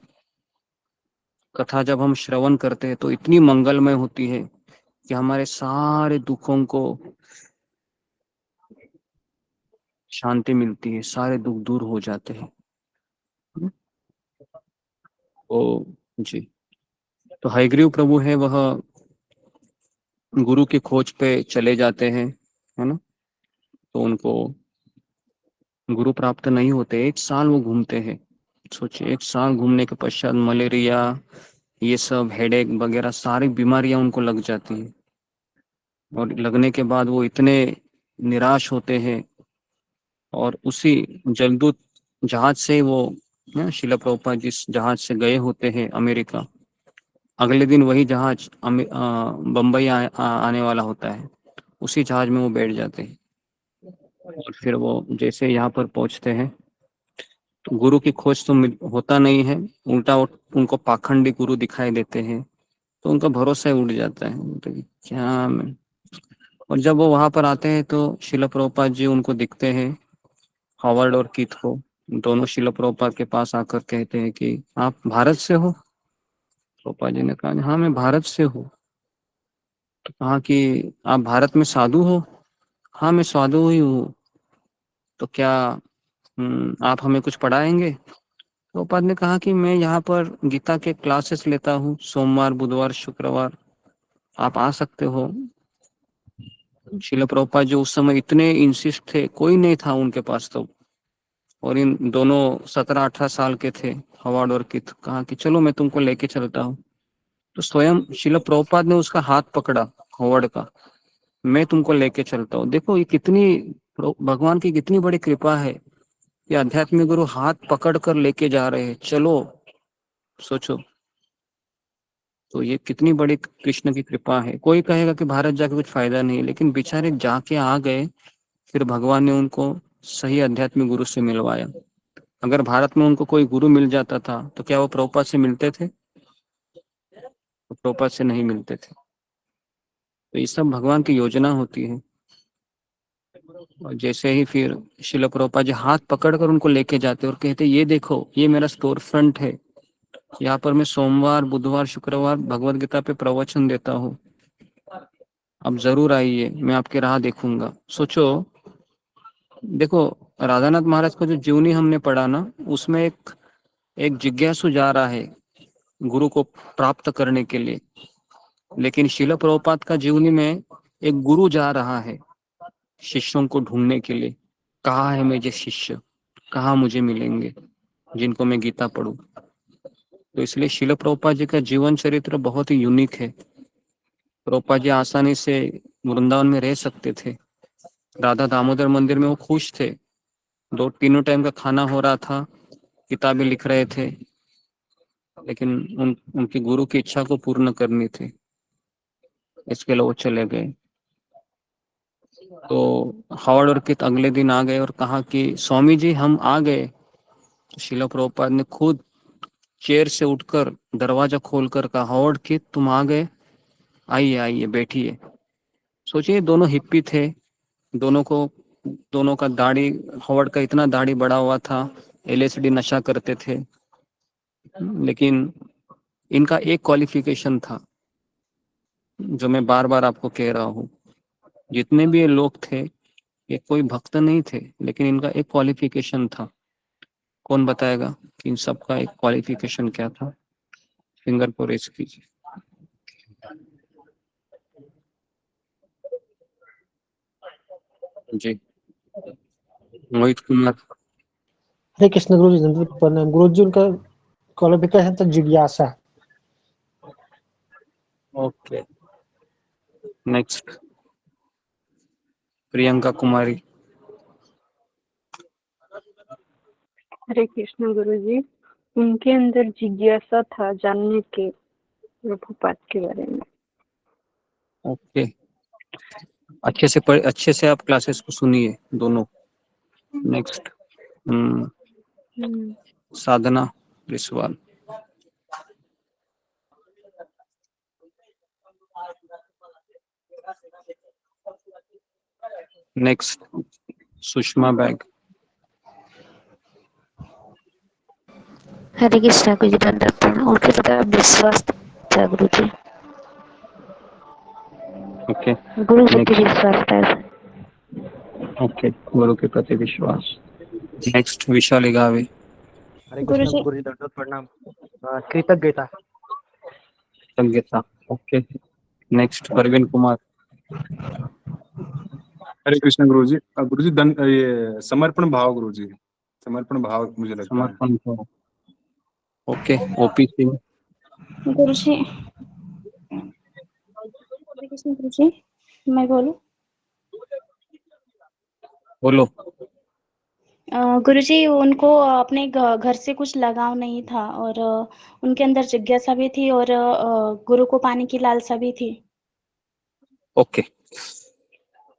कथा जब हम श्रवण करते हैं तो इतनी मंगलमय होती है कि हमारे सारे दुखों को शांति मिलती है, सारे दुख दूर हो जाते हैं। ओ जी, तो हयग्रीव प्रभु है, वह गुरु की खोज पे चले जाते हैं, है ना? तो उनको गुरु प्राप्त नहीं होते, 1 साल वो घूमते हैं। सोचिए, 1 साल घूमने के पश्चात मलेरिया, ये सब हेडेक वगैरह सारी बीमारियां उनको लग जाती है, और लगने के बाद वो इतने निराश होते हैं, और उसी जलदूत जहाज से वो शिला प्रभुपाद जिस जहाज से गए होते हैं अमेरिका, अगले दिन वही जहाज बम्बई आने वाला होता है, उसी जहाज में वो बैठ जाते हैं। और फिर वो जैसे यहाँ पर पहुंचते हैं तो गुरु की खोज तो होता नहीं है, उल्टा उनको पाखंडी गुरु दिखाई देते हैं, तो उनका भरोसा ही उड़ जाता है। तो क्या मैं, और जब वो वहां पर आते हैं तो शिला प्रभुपाद जी उनको दिखते हैं, हॉवर्ड और कीथ को। दोनों शिला प्रभुपाद के पास आकर कहते हैं कि आप भारत से हो? प्रभुपाद जी ने कहा हाँ मैं भारत से हूँ। तो कहा कि आप भारत में साधु हो? हाँ मैं साधु ही हूँ। तो क्या आप हमें कुछ पढ़ाएंगे? प्रभुपाद ने कहा कि मैं यहाँ पर गीता के क्लासेस लेता हूँ, सोमवार बुधवार शुक्रवार, आप आ सकते हो। शिला प्रभुपाद जो उस समय इतने इंसिस्ट थे, कोई नहीं था उनके पास तो, और इन दोनों 17-18 साल के थे, हवार्ड और किथ। कहा कि चलो मैं तुमको लेके चलता हूँ। तो स्वयं शिला प्रभुपाद ने उसका हाथ पकड़ा, हवार्ड का, मैं तुमको लेके चलता हूँ। देखो ये कितनी भगवान की कितनी बड़ी कृपा है, ये आध्यात्मिक गुरु हाथ पकड़ कर लेके जा रहे हैं, चलो। सोचो, तो ये कितनी बड़ी कृष्ण की कृपा है। कोई कहेगा कि भारत जाके कुछ फायदा नहीं, लेकिन बेचारे जाके आ गए, फिर भगवान ने उनको सही आध्यात्मिक गुरु से मिलवाया। अगर भारत में उनको कोई गुरु मिल जाता था तो क्या वो प्रभुपाद से मिलते थे? तो प्रभुपाद से नहीं मिलते थे। तो ये सब भगवान की योजना होती है। और जैसे ही फिर शिला प्रभुपाद जी हाथ पकड़कर उनको लेके जाते और कहते ये देखो ये मेरा स्टोर फ्रंट है, यहाँ पर मैं सोमवार बुधवार शुक्रवार भगवत गीता पे प्रवचन देता हूँ, अब जरूर आइए, मैं आपकी राह देखूंगा। सोचो, देखो राधानाथ महाराज का जो जीवनी हमने पढ़ा ना, उसमें एक जिज्ञासु जा रहा है गुरु को प्राप्त करने के लिए, लेकिन शिला प्रभुपाद का जीवनी में एक गुरु जा रहा है शिष्यों को ढूंढने के लिए। कहाँ है मेरे शिष्य, कहाँ मुझे मिलेंगे जिनको मैं गीता पढ़ूं? तो इसलिए शिला प्रभुपाद जी का जीवन चरित्र बहुत ही यूनिक है। प्रभुपाद जी आसानी से वृंदावन में रह सकते थे, राधा दामोदर मंदिर में वो खुश थे, 2 टाइम का खाना हो रहा था, किताबें लिख रहे थे, लेकिन उनकी गुरु की इच्छा को पूर्ण करनी थी, इसके लिए वो चले गए। तो हावर्ड और कित अगले दिन आ गए और कहा कि स्वामी जी हम आ गए, तो शिला प्रभुपाद ने खुद चेयर से उठकर दरवाजा खोलकर कहा, हॉवर्ड किड तुम आ गए, आइए आइए बैठिए। सोचिए दोनों हिप्पी थे, दोनों को दोनों का दाढ़ी, हॉवर्ड का इतना दाढ़ी बड़ा हुआ था, एलएसडी नशा करते थे, लेकिन इनका एक क्वालिफिकेशन था जो मैं बार बार आपको कह रहा हूँ। जितने भी ये लोग थे ये कोई भक्त नहीं थे, लेकिन इनका एक क्वालिफिकेशन था। कौन बताएगा कि इन सबका एक क्वालिफिकेशन क्या था? फिंगर को रेस कीजिए। जी मोहित कुमार। हरे कृष्ण गुरु जी, दंडवत प्रणाम। गुरु जी, उनका क्वालिफिकेशन था जिज्ञासा। Okay, next Priyanka Kumari. हरे कृष्ण गुरु जी, उनके अंदर जिज्ञासा था जानने के प्रभुपाद के बारे में। ओके, अच्छे से आप क्लासेस को सुनिए दोनों। नेक्स्ट साधना रिसवाल। नेक्स्ट सुषमा बैग। हरे कृष्णा गुरु जी, दंडवत प्रणाम। उनके प्रति विश्वास था गुरु जी। ओके, गुरु के प्रति विश्वास था। ओके, गुरु के प्रति विश्वास। नेक्स्ट विशाल इगावे। हरे कृष्ण गुरु जी, दंडवत प्रणाम। कृतज्ञता। कृतज्ञता। Okay, next Parveen Kumar. हरे कृष्ण गुरु जी। ये समर्पण भाव गुरु जी, समर्पण भाव मुझे लगता है। समर्पण भाव। Okay, OP Singh. गुरु जी, हरे कृष्ण गुरु जी, मैं बोलूं? बोलो। गुरु जी, उनको अपने घर से कुछ लगाव नहीं था और उनके अंदर जिज्ञासा भी थी और गुरु को पाने की लालसा भी थी। ओके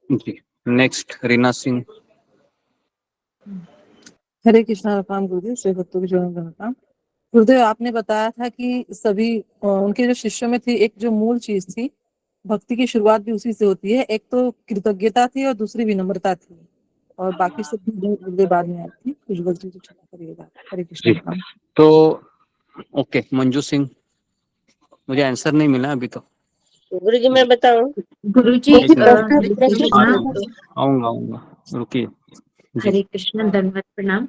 जी, नेक्स्ट रीना सिंह। हरे कृष्णा राम गुरु जी, श्री भक्तों की चरणों में प्रणाम। गुरुदेव, आपने बताया था कि सभी उनके जो शिष्यों में थी, एक जो मूल चीज थी, भक्ति की शुरुआत भी उसी से होती है। एक तो कृतज्ञता थी और दूसरी विनम्रता थी, और बाकी सब भी बाद में आई थी। कुछ गलती तो क्षमा करिएगा। हरे कृष्ण राम। तो ओके, मंजू सिंह। मुझे आंसर नहीं मिला अभी तो। गुरु जी मैं बताऊं? गुरु जी, आऊंगा, रुकिए। हरे कृष्ण, दंडवत प्रणाम।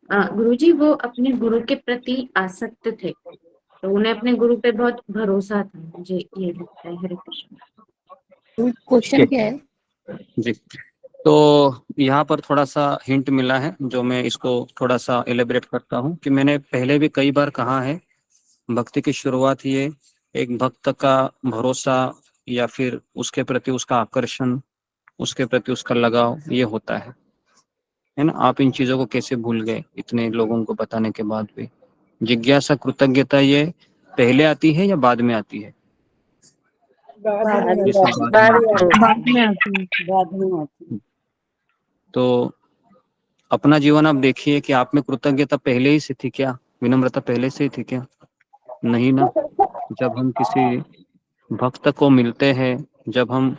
गुरु जी, वो अपने गुरु के प्रति आसक्त थे, तो उन्हें अपने गुरु पे बहुत भरोसा था, मुझे ये लगता है। हरे कृष्ण। क्वेश्चन क्या है? जी, तो यहाँ पर थोड़ा सा हिंट मिला है जो मैं इसको थोड़ा सा एलेबरेट करता हूँ कि मैंने पहले भी कई बार कहा है, भक्ति की शुरुआत ये एक भक्त का भरोसा या फिर उसके प्रति उसका आकर्षण, उसके प्रति उसका लगाव, ये होता है ना। आप इन चीजों को कैसे भूल गए इतने लोगों को बताने के बाद भी? जिज्ञासा, कृतज्ञता ये पहले आती है या बाद में आती है? बाद में आती है। तो अपना जीवन आप देखिए कि आप में कृतज्ञता पहले ही से थी क्या? विनम्रता पहले से ही थी क्या? नहीं ना। जब हम किसी भक्त को मिलते हैं, जब हम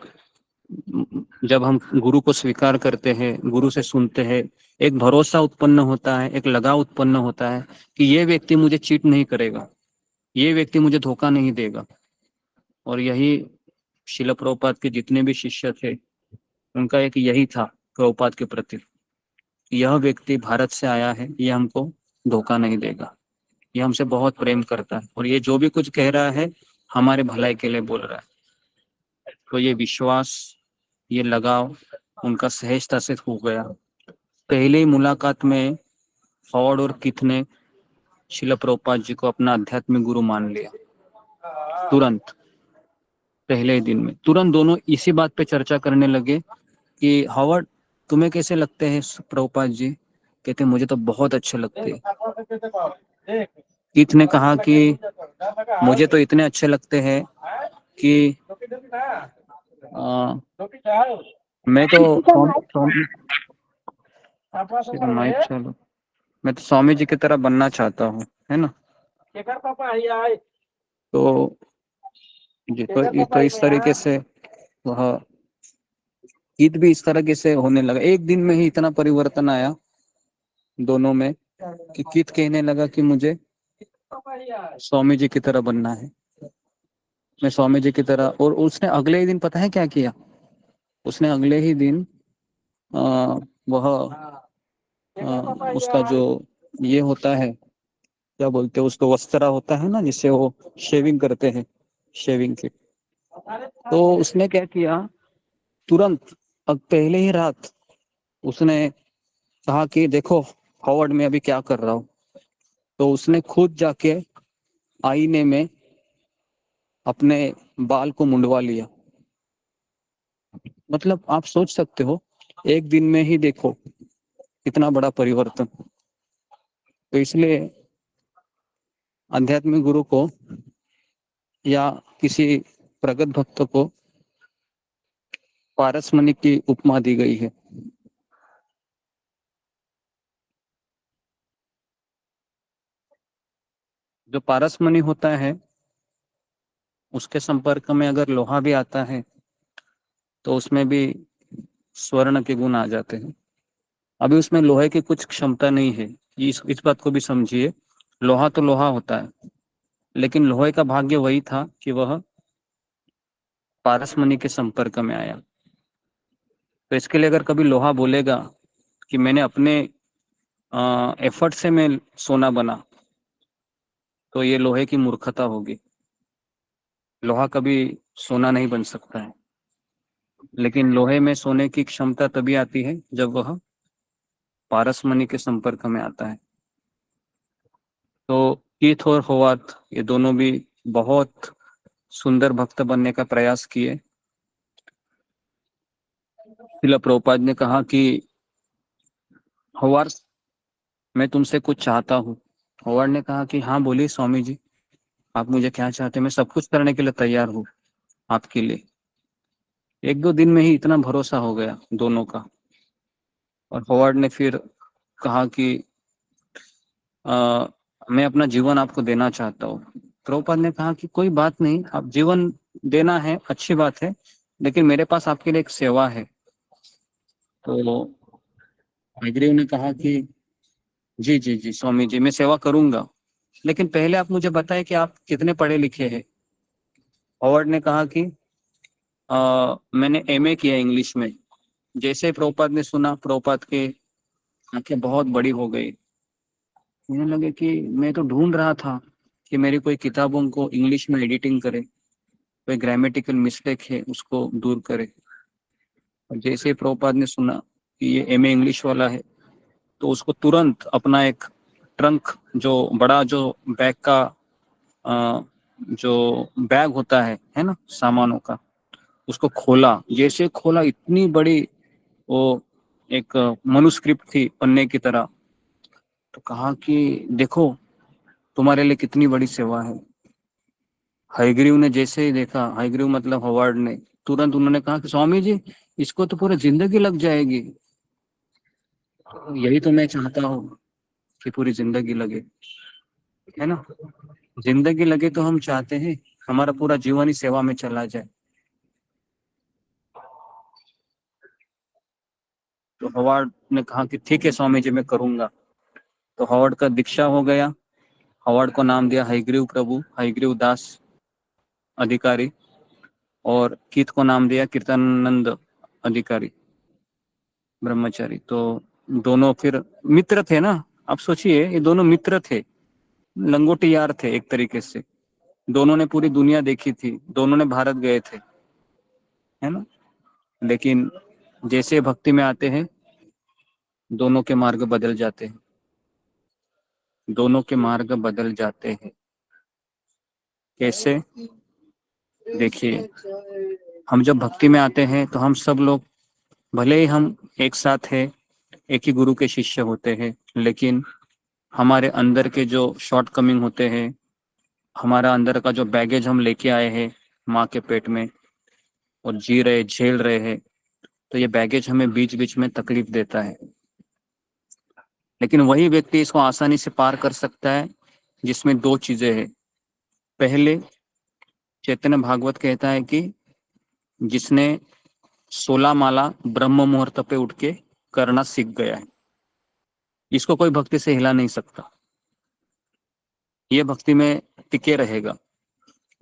गुरु को स्वीकार करते हैं, गुरु से सुनते हैं, एक भरोसा उत्पन्न होता है, एक लगाव उत्पन्न होता है कि ये व्यक्ति मुझे चीट नहीं करेगा, ये व्यक्ति मुझे धोखा नहीं देगा। और यही शिला प्रभुपाद के जितने भी शिष्य थे, उनका एक यही था प्रभुपाद के प्रति, यह व्यक्ति भारत से आया है, ये हमको धोखा नहीं देगा, ये हमसे बहुत प्रेम करता है, और ये जो भी कुछ कह रहा है हमारे भलाई के लिए बोल रहा है। तो ये विश्वास, ये लगाव उनका सहजता से हो गया। पहले ही मुलाकात में हॉवर्ड और किथ ने शिला प्रभुपाद जी को अपना आध्यात्मिक गुरु मान लिया। तुरंत पहले ही दिन में तुरंत दोनों इसी बात पे चर्चा करने लगे कि हॉवर्ड तुम्हें कैसे लगते हैं प्रभुपाद जी? कहते मुझे तो बहुत अच्छे लगते हैं। किथ ने कहा कि मुझे तो इतने अच्छे लगते हैं कि मैं तो माइक चलो मैं तो स्वामी जी की तरह बनना चाहता हूँ, है ना। तो जी, तो इस तरीके से वह ईद भी इस तरीके से होने लगा। एक दिन में ही इतना परिवर्तन आया दोनों में कि कीत कहने लगा कि मुझे स्वामी जी की तरह बनना है, मैं स्वामी जी की तरह। और उसने अगले ही दिन पता है क्या किया, उसने अगले ही दिन वह उसका जो ये होता है, क्या बोलते हैं उसको, वस्त्रा होता है ना, जिससे वो शेविंग करते हैं, शेविंग किट। तो उसने क्या किया, तुरंत अब पहले ही रात उसने कहा कि देखो हॉवर्ड में अभी क्या कर रहा हूँ। तो उसने खुद जाके आईने में अपने बाल को मुंडवा लिया। मतलब आप सोच सकते हो, एक दिन में ही देखो कितना बड़ा परिवर्तन। तो इसलिए आध्यात्मिक गुरु को या किसी प्रगत भक्त को पारसमणि की उपमा दी गई है। जो पारसमणि होता है उसके संपर्क में अगर लोहा भी आता है तो उसमें भी स्वर्ण के गुण आ जाते हैं। अभी उसमें लोहे की कुछ क्षमता नहीं है, इस बात को भी समझिए। लोहा तो लोहा होता है, लेकिन लोहे का भाग्य वही था कि वह पारसमणि के संपर्क में आया। तो इसके लिए अगर कभी लोहा बोलेगा कि मैंने अपने एफर्ट से मैं सोना बना, तो ये लोहे की मूर्खता होगी। लोहा कभी सोना नहीं बन सकता है, लेकिन लोहे में सोने की क्षमता तभी आती है जब वह पारसमणि के संपर्क में आता है। तो कीथ और होवार्थ ये दोनों भी बहुत सुंदर भक्त बनने का प्रयास किए। श्रील प्रभुपाद ने कहा कि होवार्थ, मैं तुमसे कुछ चाहता हूँ। होवार्ड ने कहा कि हाँ बोलिए स्वामी जी, आप मुझे क्या चाहते हैं, मैं सब कुछ करने के लिए तैयार हूँ आपके लिए। एक दो दिन में ही इतना भरोसा हो गया दोनों का। और होवार्ड ने फिर कहा कि मैं अपना जीवन आपको देना चाहता हूँ। प्रभुपाद ने कहा कि कोई बात नहीं, आप जीवन देना है अच्छी बात है, लेकिन मेरे पास आपके लिए एक सेवा है। तो हयग्रीव ने कहा कि जी जी जी स्वामी जी, मैं सेवा करूंगा, लेकिन पहले आप मुझे बताएं कि आप कितने पढ़े लिखे हैं। हॉवर्ड ने कहा कि मैंने एमए किया इंग्लिश में। जैसे ही प्रभुपाद ने सुना, प्रभुपाद के आंखें बहुत बड़ी हो गई। मुझे लगे कि मैं तो ढूंढ रहा था कि मेरी कोई किताबों को इंग्लिश में एडिटिंग करे, कोई ग्रामेटिकल मिस्टेक है उसको दूर करे। और जैसे ही प्रभुपाद ने सुना कि ये एमए इंग्लिश वाला है, तो उसको तुरंत अपना एक ट्रंक, जो बड़ा जो बैग का जो बैग होता है ना सामानों का, उसको खोला। जैसे खोला, इतनी बड़ी वो एक मनुस्क्रिप्ट थी पन्ने की तरह। तो कहा कि देखो तुम्हारे लिए कितनी बड़ी सेवा है। हयग्रीव ने जैसे ही देखा, हयग्रीव मतलब हॉवर्ड ने, तुरंत उन्होंने कहा कि स्वामी जी, इसको तो पूरी जिंदगी लग जाएगी। यही तो मैं चाहता हूँ कि पूरी जिंदगी लगे, है ना। जिंदगी लगे तो हम चाहते हैं हमारा पूरा जीवन ही सेवा में चला जाए। तो हॉवर्ड ने कहा कि ठीक है स्वामी जी, मैं करूंगा। तो हॉवर्ड का दीक्षा हो गया। हॉवर्ड को नाम दिया हयग्रीव प्रभु, हयग्रीव दास अधिकारी, और कीथ को नाम दिया कीर्तनानंद अधिकारी ब्रह्मचारी। तो दोनों फिर मित्र थे ना, आप सोचिए, ये दोनों मित्र थे, लंगोटी यार थे एक तरीके से। दोनों ने पूरी दुनिया देखी थी, दोनों ने भारत गए थे, है ना। लेकिन जैसे भक्ति में आते हैं, दोनों के मार्ग बदल जाते हैं, दोनों के मार्ग बदल जाते हैं। कैसे? देखिए, हम जब भक्ति में आते हैं तो हम सब लोग, भले ही हम एक साथ हैं, एक ही गुरु के शिष्य होते हैं, लेकिन हमारे अंदर के जो शॉर्ट कमिंग होते हैं, हमारा अंदर का जो बैगेज हम लेके आए हैं माँ के पेट में और जी रहे, झेल रहे हैं, तो ये बैगेज हमें बीच बीच में तकलीफ देता है। लेकिन वही व्यक्ति इसको आसानी से पार कर सकता है जिसमें दो चीजें हैं। पहले, चैतन्य भागवत कहता है कि जिसने 16 माला ब्रह्म मुहूर्त पे उठ के करना सीख गया है, इसको कोई भक्ति से हिला नहीं सकता, ये भक्ति में टिके रहेगा।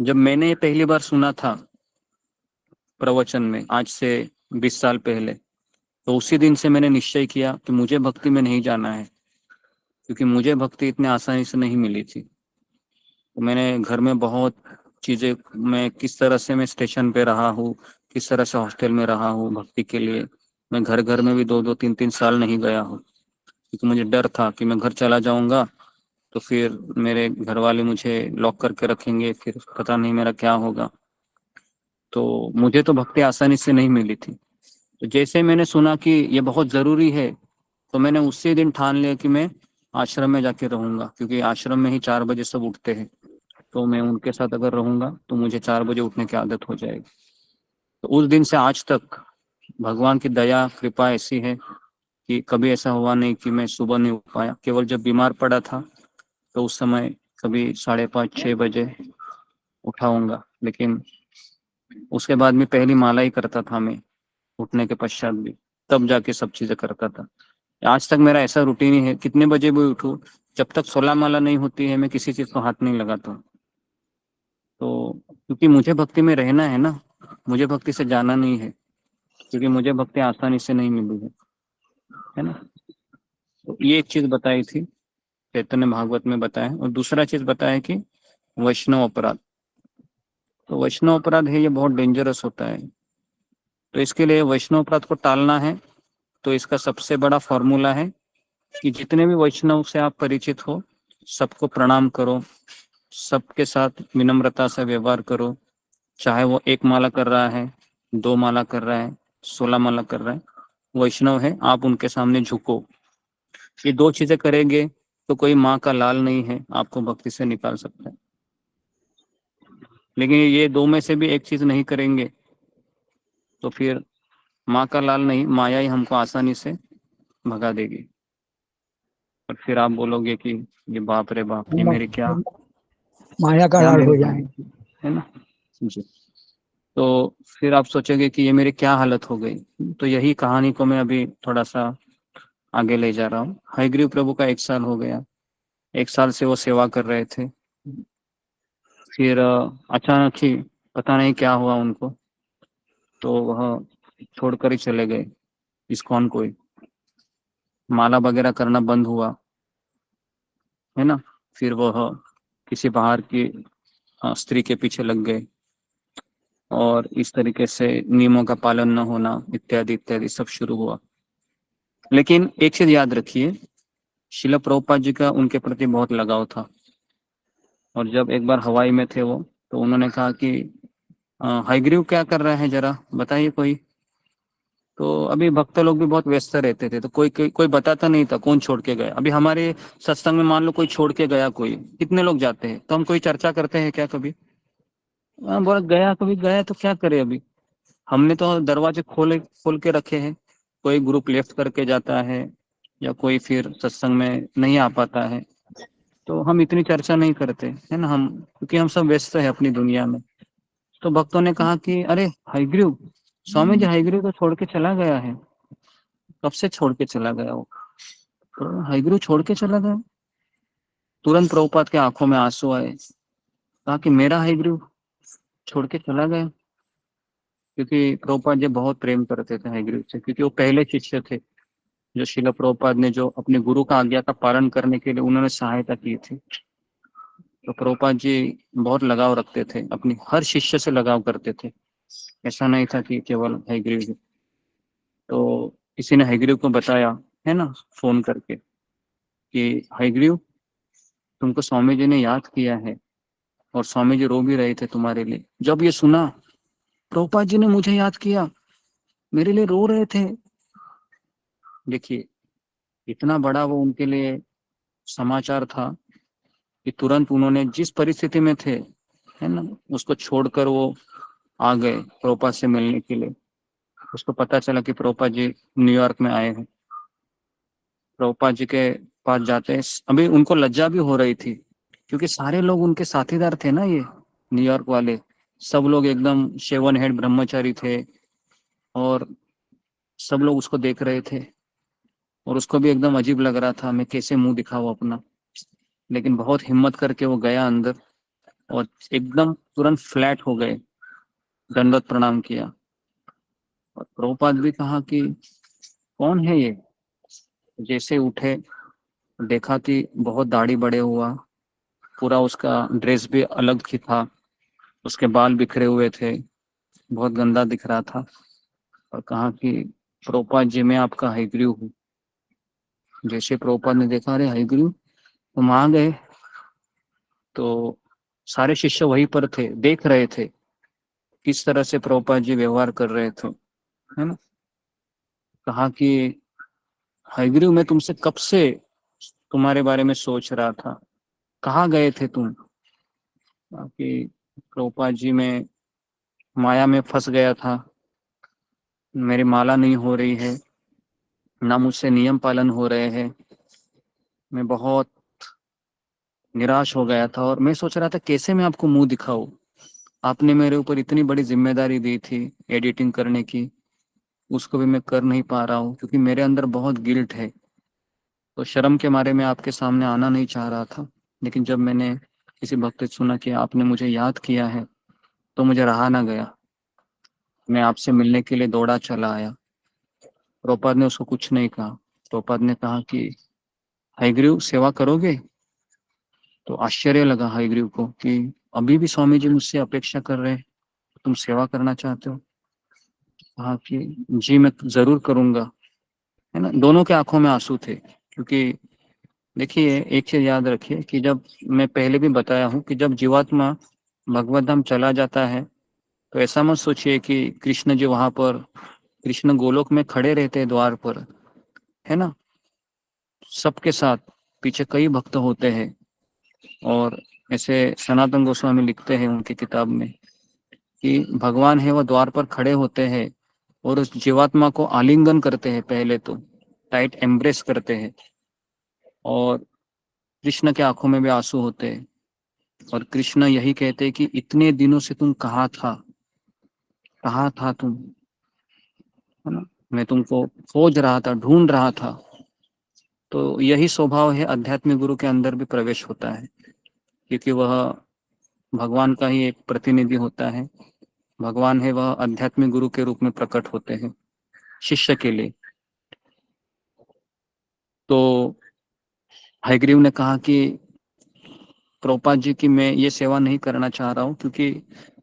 जब मैंने ये पहली बार सुना था प्रवचन में, आज से 20 साल पहले, तो उसी दिन से मैंने निश्चय किया कि मुझे भक्ति में नहीं जाना है, क्योंकि मुझे भक्ति इतनी आसानी से नहीं मिली थी। तो मैंने घर में बहुत चीजें, मैं किस तरह से मैं स्टेशन पे रहा हूँ, किस तरह से हॉस्टल में रहा हूँ भक्ति के लिए। मैं घर में भी 2-2, 3-3 साल नहीं गया हूँ, क्योंकि मुझे डर था कि मैं घर चला जाऊंगा तो फिर मेरे घर वाले मुझे लॉक करके रखेंगे, फिर पता नहीं मेरा क्या होगा। तो मुझे तो भक्ति आसानी से नहीं मिली थी। तो जैसे मैंने सुना कि ये बहुत जरूरी है, तो मैंने उसी दिन ठान लिया कि मैं आश्रम में जाके रहूंगा, क्योंकि आश्रम में ही 4 बजे सब उठते हैं, तो मैं उनके साथ अगर रहूंगा तो मुझे 4 बजे उठने की आदत हो जाएगी। तो उस दिन से आज तक भगवान की दया कृपा ऐसी है कि कभी ऐसा हुआ नहीं कि मैं सुबह नहीं उठ पाया। केवल जब बीमार पड़ा था तो उस समय कभी 5:30-6 बजे उठाऊंगा, लेकिन उसके बाद में पहली माला ही करता था मैं, उठने के पश्चात भी, तब जाके सब चीजें करता था। आज तक मेरा ऐसा रूटीन ही है, कितने बजे भी उठूं, जब तक 16 माला नहीं होती है मैं किसी चीज को हाथ नहीं लगाता। तो क्योंकि मुझे भक्ति में रहना है ना, मुझे भक्ति से जाना नहीं है, क्योंकि मुझे भक्ति आसानी से नहीं मिली है ना। तो ये एक चीज बताई थी, चैतन्य भागवत में बताया। और दूसरा चीज बताया कि वैष्णव अपराध, तो वैष्णव अपराध है, ये बहुत डेंजरस होता है। तो इसके लिए वैष्णव अपराध को टालना है, तो इसका सबसे बड़ा फॉर्मूला है कि जितने भी वैष्णव से आप परिचित हो सबको प्रणाम करो, सबके साथ विनम्रता से व्यवहार करो, चाहे वो 1 माला कर रहा है, 2 माला कर रहा है, 16 माला कर रहा है, वैष्णव है, आप उनके सामने झुको। ये 2 चीजें करेंगे तो कोई माँ का लाल नहीं है आपको भक्ति से निकाल सकता है। लेकिन ये 2 में से भी एक चीज नहीं करेंगे तो फिर माँ का लाल नहीं, माया ही हमको आसानी से भगा देगी। और फिर आप बोलोगे कि ये बाप रे बाप, ये मेरी क्या माया का लाल हो जाएंगे, है ना जी। तो फिर आप सोचोगे कि ये मेरी क्या हालत हो गई। तो यही कहानी को मैं अभी थोड़ा सा आगे ले जा रहा हूँ। हयग्रीव प्रभु का 1 साल हो गया, 1 साल से वो सेवा कर रहे थे। फिर अचानक ही पता नहीं क्या हुआ उनको, तो वह छोड़कर ही चले गए इस्कॉन को ही, माला वगैरह करना बंद हुआ है ना। फिर वह किसी बाहर की स्त्री के पीछे लग गए, और इस तरीके से नियमों का पालन न होना इत्यादि इत्यादि सब शुरू हुआ। लेकिन एक चीज याद रखिए, शिला प्रभुपाद जी का उनके प्रति बहुत लगाव था। और जब एक बार हवाई में थे वो, तो उन्होंने कहा कि हयग्रीव क्या कर रहे हैं, जरा बताइए कोई। तो अभी भक्त लोग भी बहुत व्यस्त रहते थे, तो कोई बताता नहीं था कौन छोड़ के गया। अभी हमारे सत्संग में मान लो कोई छोड़ के गया, कोई, कितने लोग जाते हैं, तो हम कोई चर्चा करते हैं क्या कभी? बोला गया, कभी गया तो क्या करे। अभी हमने तो दरवाजे खोल के रखे हैं, कोई ग्रुप लेफ्ट करके जाता है या कोई फिर सत्संग में नहीं आ पाता है, तो हम इतनी चर्चा नहीं करते है ना, हम, क्योंकि हम सब व्यस्त है अपनी दुनिया में। तो भक्तों ने कहा कि अरे हयग्रीव, स्वामी जी हयग्रीव तो छोड़ के चला गया है। कब से छोड़ के चला गया वो? तो हयग्रीव छोड़ के चला गया। तुरंत प्रभुपाद के आंखों में आंसू आए, कहा कि मेरा हयग्रीव छोड़ के चला गया। क्योंकि प्रभुपाद जी बहुत प्रेम करते थे हयग्रीव से, क्योंकि वो पहले शिष्य थे जो शिला प्रभुपाद ने, जो अपने गुरु का आज्ञा का पालन करने के लिए उन्होंने सहायता की थी। तो प्रभुपाद जी बहुत लगाव रखते थे, अपनी हर शिष्य से लगाव करते थे, ऐसा नहीं था कि केवल हयग्रीव। तो किसी ने हयग्रीव को बताया है ना, फोन करके, कि हयग्रीव तुमको स्वामी जी ने याद किया है, और स्वामी जी रो भी रहे थे तुम्हारे लिए। जब ये सुना, प्रभुपाद जी ने मुझे याद किया, मेरे लिए रो रहे थे। देखिए इतना बड़ा वो उनके लिए समाचार था कि तुरंत उन्होंने जिस परिस्थिति में थे है ना, उसको छोड़कर वो आ गए प्रभुपाद से मिलने के लिए। उसको पता चला कि प्रभुपाद जी न्यूयॉर्क में आए हैं। प्रभुपाद जी के पास जाते हैं। अभी उनको लज्जा भी हो रही थी क्योंकि सारे लोग उनके साथीदार थे ना, ये न्यूयॉर्क वाले सब लोग एकदम शेवन हेड ब्रह्मचारी थे और सब लोग उसको देख रहे थे और उसको भी एकदम अजीब लग रहा था, मैं कैसे मुंह दिखाऊं अपना। लेकिन बहुत हिम्मत करके वो गया अंदर और एकदम तुरंत फ्लैट हो गए, दंडवत प्रणाम किया। और प्रभुपाद भी कहा कि कौन है ये। जैसे उठे देखा कि बहुत दाढ़ी बड़े हुआ, पूरा उसका ड्रेस भी अलग ही था, उसके बाल बिखरे हुए थे, बहुत गंदा दिख रहा था। और कहा कि प्रभुपाद जी मैं आपका हयग्रीव हूँ। जैसे प्रभुपाद ने देखा, अरे हयग्रीव तुम आ गए, तो सारे शिष्य वहीं पर थे, देख रहे थे किस तरह से प्रभुपाद जी व्यवहार कर रहे थे, है ना। कहा कि हयग्रीव मैं तुमसे कब से तुम्हारे बारे में सोच रहा था, कहाँ गए थे तुम। कि प्रभुपाद जी मैं माया में फंस गया था, मेरी माला नहीं हो रही है, ना मुझसे नियम पालन हो रहे हैं, मैं बहुत निराश हो गया था और मैं सोच रहा था कैसे मैं आपको मुंह दिखाऊं। आपने मेरे ऊपर इतनी बड़ी जिम्मेदारी दी थी एडिटिंग करने की, उसको भी मैं कर नहीं पा रहा हूँ क्योंकि मेरे अंदर बहुत गिल्ट है। तो शर्म के मारे मैं आपके सामने आना नहीं चाह रहा था, लेकिन जब मैंने किसी भक्त से सुना कि आपने मुझे याद किया है तो मुझे रहा ना गया, मैं आपसे मिलने के लिए दौड़ा चला आया। प्रभुपाद ने उसको कुछ नहीं कहा। प्रभुपाद ने कहा कि हयग्रीव सेवा करोगे। तो आश्चर्य लगा हयग्रीव को कि अभी भी स्वामी जी मुझसे अपेक्षा कर रहे हैं, तुम सेवा करना चाहते हो। कहा कि जी मैं जरूर करूंगा, है ना। दोनों के आंखों में आंसू थे क्योंकि देखिए एक चीज याद रखिए कि जब मैं पहले भी बताया हूँ कि जब जीवात्मा भगवत धाम चला जाता है तो ऐसा मत सोचिए कि कृष्ण जी वहां पर, कृष्ण गोलोक में खड़े रहते हैं द्वार पर, है ना, सबके साथ। पीछे कई भक्त होते हैं और ऐसे सनातन गोस्वामी लिखते हैं उनकी किताब में कि भगवान है वह द्वार पर खड़े होते हैं और उस जीवात्मा को आलिंगन करते हैं, पहले तो टाइट एम्ब्रेस करते हैं। और कृष्ण के आंखों में भी आंसू होते हैं और कृष्ण यही कहते हैं कि इतने दिनों से तुम कहाँ था, कहाँ था तुम, है ना, मैं तुमको खोज रहा था, ढूंढ रहा था। तो यही स्वभाव है आध्यात्मिक गुरु के अंदर भी प्रवेश होता है क्योंकि वह भगवान का ही एक प्रतिनिधि होता है। भगवान है वह आध्यात्मिक गुरु के रूप में प्रकट होते हैं शिष्य के लिए। तो हयग्रीव ने कहा कि प्रभुपाद जी की मैं ये सेवा नहीं करना चाह रहा हूँ क्योंकि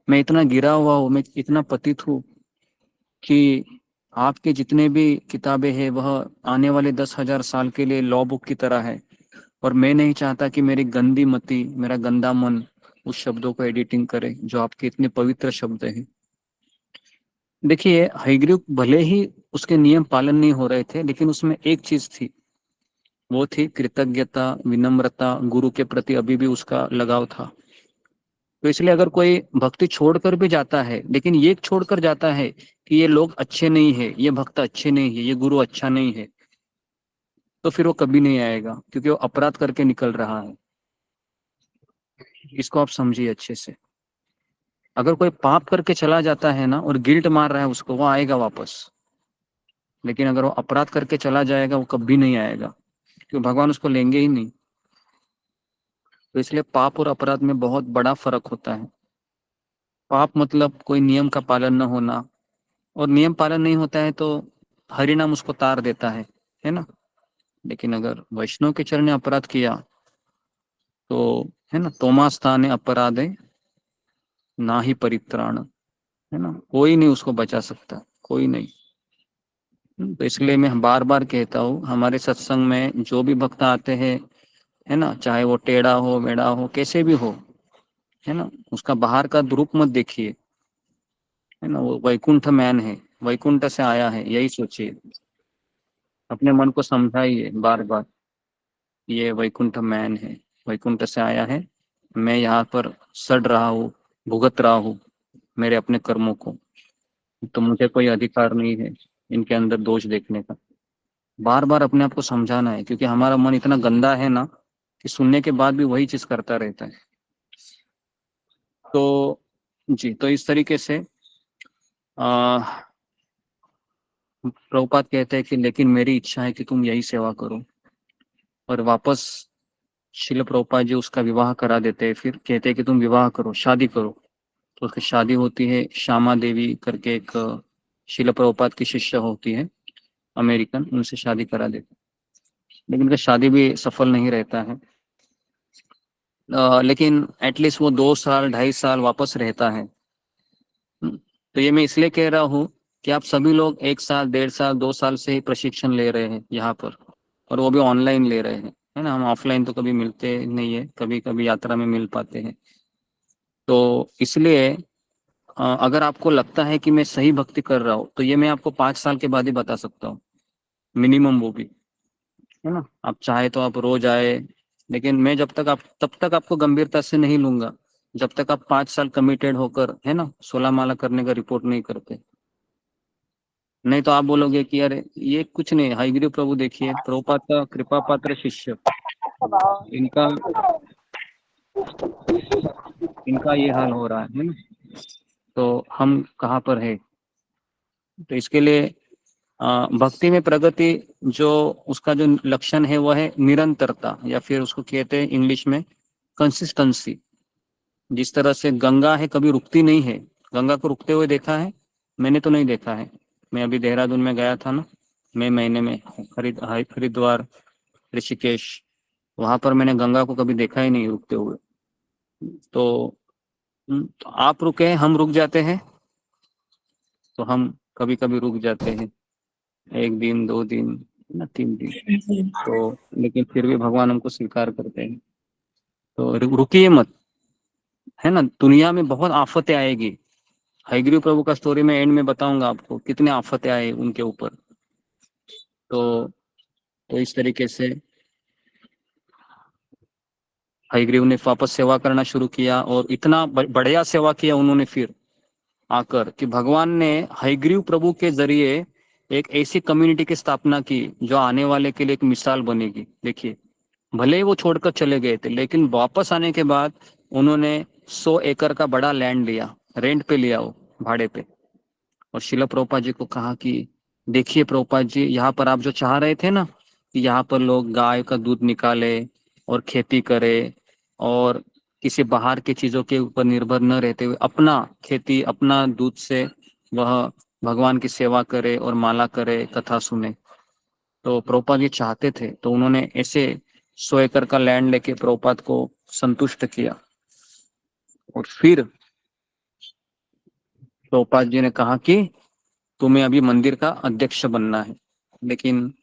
मैं इतना गिरा हुआ हूँ, मैं इतना पतित हूँ कि आपके जितने भी किताबें हैं वह आने वाले 10,000 साल के लिए लॉ बुक की तरह है और मैं नहीं चाहता कि मेरी गंदी मति, मेरा गंदा मन उस शब्दों को एडिटिंग करे जो आपके इतने पवित्र शब्द हैं। देखिए हयग्रीव भले ही उसके नियम पालन नहीं हो रहे थे, लेकिन उसमें एक चीज थी, वो थी कृतज्ञता, विनम्रता, गुरु के प्रति अभी भी उसका लगाव था। तो इसलिए अगर कोई भक्ति छोड़कर भी जाता है, लेकिन ये छोड़कर जाता है कि ये लोग अच्छे नहीं है, ये भक्त अच्छे नहीं है, ये गुरु अच्छा नहीं है, तो फिर वो कभी नहीं आएगा क्योंकि वो अपराध करके निकल रहा है। इसको आप समझिए अच्छे से। अगर कोई पाप करके चला जाता है ना और गिल्ट मार रहा है उसको, वो आएगा वापस। लेकिन अगर वो अपराध करके चला जाएगा वो कभी नहीं आएगा क्योंकि भगवान उसको लेंगे ही नहीं। तो इसलिए पाप और अपराध में बहुत बड़ा फर्क होता है। पाप मतलब कोई नियम का पालन न होना, और नियम पालन नहीं होता है तो हरिनाम उसको तार देता है ना। लेकिन अगर वैष्णव के चरण ने अपराध किया तो, है ना, तोमा स्थाने अपराधे ना ही परित्राण, है ना, कोई नहीं उसको बचा सकता, कोई नहीं। तो इसलिए मैं बार बार कहता हूँ हमारे सत्संग में जो भी भक्त आते हैं, है ना, चाहे वो टेढ़ा हो मेढ़ा हो कैसे भी हो, है ना, उसका बाहर का रूप मत देखिए, है ना, वो वैकुंठ मैन है, वैकुंठ से आया है, यही सोचिए। अपने मन को समझाइए बार बार, ये वैकुंठ मैन है, वैकुंठ से आया है, मैं यहाँ पर सड़ रहा हूँ, भुगत रहा हूँ मेरे अपने कर्मों को, तो मुझे कोई अधिकार नहीं है इनके अंदर दोष देखने का। बार बार अपने आप को समझाना है, क्योंकि हमारा मन इतना गंदा है ना कि सुनने के बाद भी वही चीज करता रहता है। तो जी, तो इस तरीके से प्रभुपाद कहते हैं कि लेकिन मेरी इच्छा है कि तुम यही सेवा करो। और वापस शिल प्रभुपाद जी उसका विवाह करा देते हैं, फिर कहते हैं कि तुम विवाह करो, शादी करो। तो उसकी शादी होती है, श्यामा देवी करके एक शिल प्रभुपाद की शिष्य होती है अमेरिकन, उनसे शादी करा देते हैं। लेकिन उनका शादी भी सफल नहीं रहता है। लेकिन एटलीस्ट वो 2 साल 2.5 साल वापस रहता है। तो ये मैं इसलिए कह रहा हूँ कि आप सभी लोग 1 साल 1.5 साल 2 साल से ही प्रशिक्षण ले रहे हैं यहाँ पर, और वो भी ऑनलाइन ले रहे हैं, है ना। हम ऑफलाइन तो कभी मिलते नहीं है, कभी कभी यात्रा में मिल पाते हैं। तो इसलिए अगर आपको लगता है कि मैं सही भक्ति कर रहा हूँ, तो ये मैं आपको 5 साल के बाद ही बता सकता हूँ मिनिमम, वो भी, है ना। आप चाहे तो आप रोज आए, लेकिन मैं तब तक आपको गंभीरता से नहीं लूंगा जब तक आप 5 साल कमिटेड होकर, है ना, 16 माला करने का रिपोर्ट नहीं करते। नहीं तो आप बोलोगे कि यार ये कुछ नहीं, हयग्रीव प्रभु देखिए, प्रभुपाद का कृपा पात्र शिष्य, इनका इनका ये हाल हो रहा है ना, तो हम कहाँ पर है। तो इसके लिए भक्ति में प्रगति जो उसका जो लक्षण है वह है निरंतरता, या फिर उसको कहते हैं इंग्लिश में कंसिस्टेंसी। जिस तरह से गंगा है, कभी रुकती नहीं है। गंगा को रुकते हुए देखा है? मैंने तो नहीं देखा है। मैं अभी देहरादून में गया था ना, मई महीने में, हरिद्वार, ऋषिकेश, वहां पर मैंने गंगा को कभी देखा ही नहीं रुकते हुए। तो आप रुके, हम रुक जाते हैं, तो हम कभी कभी रुक जाते हैं 1 दिन 2 दिन ना 3 दिन, तो लेकिन फिर भी भगवान हमको स्वीकार करते हैं। तो रुकिए मत, है ना। दुनिया में बहुत आफतें आएगी। हयग्रीव प्रभु का स्टोरी में एंड में बताऊंगा आपको कितने आफतें आए उनके ऊपर। तो इस तरीके से हयग्रीव ने वापस सेवा करना शुरू किया, और इतना बढ़िया सेवा किया उन्होंने फिर आकर कि भगवान ने हयग्रीव प्रभु के जरिए एक ऐसी कम्युनिटी की स्थापना की जो आने वाले के लिए एक मिसाल बनेगी। देखिए, भले ही वो छोड़कर चले गए थे, लेकिन वापस आने के बाद उन्होंने 100 एकड़ का बड़ा लैंड लिया, रेंट पे लिया, वो भाड़े पे। और शिला प्रभुपाद जी को कहा कि देखिए प्रभुपाद जी, यहाँ पर आप जो चाह रहे थे ना कि यहाँ पर लोग गाय का दूध निकाले और खेती करे, और किसी बाहर की चीजों के ऊपर निर्भर न रहते हुए अपना खेती, अपना दूध से वह भगवान की सेवा करे और माला करे, कथा सुने। तो प्रभुपाद ये चाहते थे, तो उन्होंने ऐसे 100 एकड़ का लैंड लेके प्रभुपाद को संतुष्ट किया। और फिर प्रभुपाद जी ने कहा कि तुम्हें अभी मंदिर का अध्यक्ष बनना है। लेकिन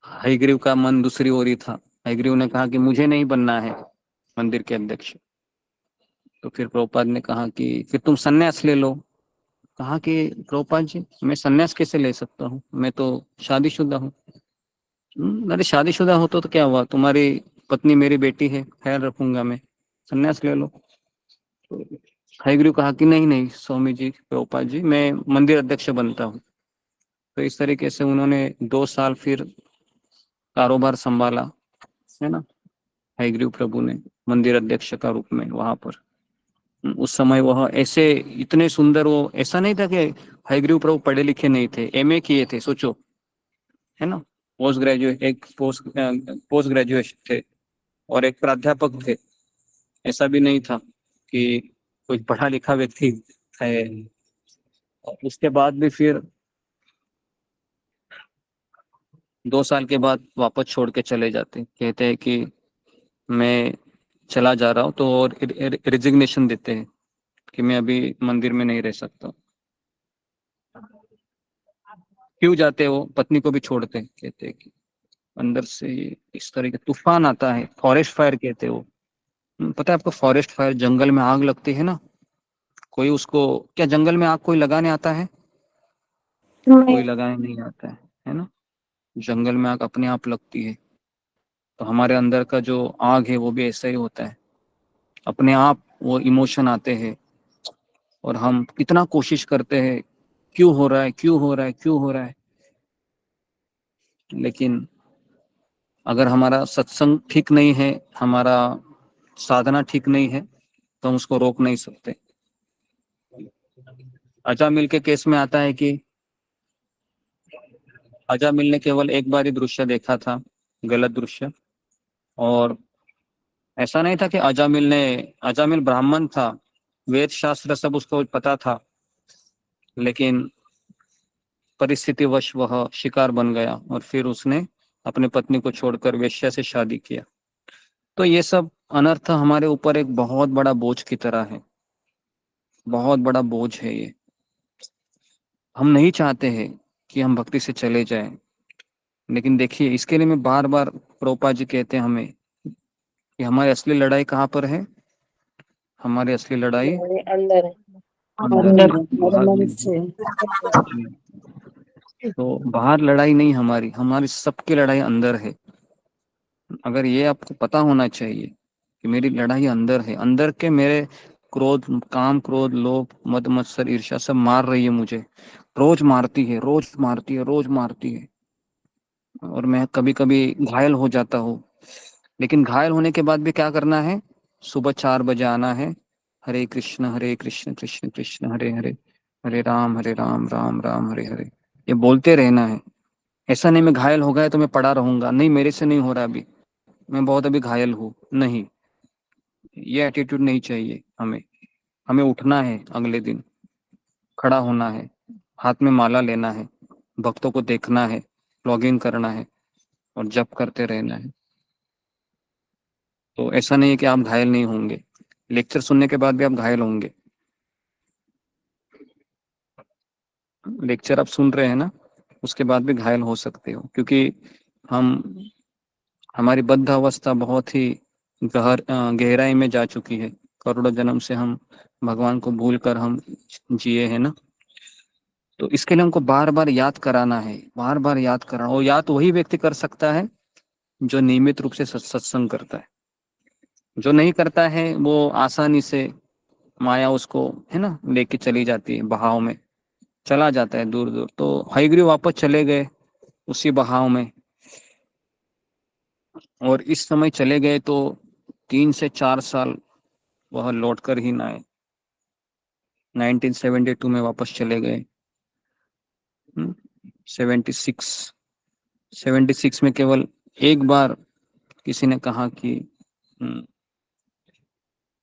हयग्रीव का मन दूसरी ओर ही था। हयग्रीव ने कहा कि मुझे नहीं बनना है मंदिर के अध्यक्ष। तो फिर प्रभुपाद ने कहा कि फिर तुम सन्यास ले लो। कहा कि प्रभुपाद जी, मैं सन्यास कैसे ले सकता हूँ, मैं तो शादीशुदा हूँ। अरे शादीशुदा हो तो क्या हुआ, तुम्हारी पत्नी मेरी बेटी है, ख्याल रखूंगा मैं, सन्यास ले लो। तो हयग्रीव कहा कि नहीं नहीं स्वामी जी, प्रभुपाद जी, मैं मंदिर अध्यक्ष बनता हूँ। तो इस तरीके से उन्होंने 2 साल फिर कारोबार संभाला, है ना, हयग्रीव प्रभु ने मंदिर अध्यक्ष का रूप में वहां पर। उस समय वह ऐसे इतने सुंदर, वो ऐसा नहीं था कि हयग्रीव प्रभु पढ़े लिखे नहीं थे, एमए किए थे, सोचो, है ना, पोस्ट ग्रेजुएट थे और एक प्राध्यापक थे। ऐसा भी नहीं था कि कोई पढ़ा लिखा व्यक्ति है। उसके बाद भी फिर 2 साल के बाद वापस छोड़ के चले जाते, कहते हैं कि मैं चला जा रहा हूँ, तो और रिजिग्नेशन देते हैं कि मैं अभी मंदिर में नहीं रह सकता। क्यों जाते हो, पत्नी को भी छोड़ते, कहते हैं कि अंदर से इस तरह का तूफान आता है, फॉरेस्ट फायर कहते हो। पता है आपको, फॉरेस्ट फायर, जंगल में आग लगती है ना, कोई उसको, क्या जंगल में आग कोई लगाने आता है? कोई लगाने नहीं आता है ना। जंगल में आग अपने आप लगती है। तो हमारे अंदर का जो आग है वो भी ऐसा ही होता है, अपने आप वो इमोशन आते हैं, और हम कितना कोशिश करते हैं, क्यों हो रहा है, क्यों हो रहा है, क्यों हो रहा है। लेकिन अगर हमारा सत्संग ठीक नहीं है, हमारा साधना ठीक नहीं है, तो हम उसको रोक नहीं सकते। अजामिल के केस में आता है कि अजामिल ने केवल एक बार ही दृश्य देखा था, गलत दृश्य। और ऐसा नहीं था कि अजामिल ब्राह्मण था, वेद शास्त्र सब उसको पता था, लेकिन परिस्थितिवश वह शिकार बन गया और फिर उसने अपनी पत्नी को छोड़कर वेश्या से शादी किया। तो ये सब अनर्थ हमारे ऊपर एक बहुत बड़ा बोझ की तरह है, बहुत बड़ा बोझ है ये। हम नहीं चाहते हैं कि हम भक्ति से चले जाएं, लेकिन देखिए इसके लिए मैं बार बार प्रभुपाद जी कहते हैं हमें कि हमारी असली लड़ाई कहाँ पर है। हमारी असली लड़ाई हमारे अंदर है। अंदर, बाहर नहीं। तो बाहर लड़ाई नहीं, हमारी सबकी लड़ाई अंदर है। अगर ये आपको पता होना चाहिए कि मेरी लड़ाई अंदर है, अंदर के मेरे क्रोध, काम, क्रोध, लोभ, मद, मत्सर, ईर्ष्या सब मार रही है मुझे, रोज मारती है, रोज मारती है, रोज मारती है। और मैं कभी कभी घायल हो जाता हूँ, लेकिन घायल होने के बाद भी क्या करना है? सुबह 4 बजे आना है, हरे कृष्ण कृष्ण कृष्ण हरे हरे, हरे राम राम राम हरे हरे, ये बोलते रहना है। ऐसा नहीं मैं घायल हो गया तो मैं पड़ा रहूंगा, नहीं मेरे से नहीं हो रहा अभी, मैं बहुत अभी घायल हूँ, नहीं, ये एटीट्यूड नहीं चाहिए हमें। हमें उठना है, अगले दिन खड़ा होना है, हाथ में माला लेना है, भक्तों को देखना है, लॉगिन करना है और जप करते रहना है। तो ऐसा नहीं है कि आप घायल नहीं होंगे, लेक्चर सुनने के बाद भी आप घायल होंगे। लेक्चर आप सुन रहे हैं ना, उसके बाद भी घायल हो सकते हो, क्योंकि हमारी बद्ध अवस्था बहुत ही गहराई में जा चुकी है। करोड़ों जन्म से हम भगवान को भूल कर हम जिए हैं ना। तो इसके लिए हमको बार बार याद कराना है, बार बार याद कराना। और याद वही व्यक्ति कर सकता है जो नियमित रूप से सत्संग करता है। जो नहीं करता है वो आसानी से माया उसको, है ना, लेके चली जाती है, बहाव में चला जाता है दूर दूर। तो हयग्रीव वापस चले गए उसी बहाव में, और इस समय चले गए तो 3 से 4 साल वह लौट कर ही ना आए। 1972 में वापस चले गए। 76 में केवल एक बार किसी ने कहा कि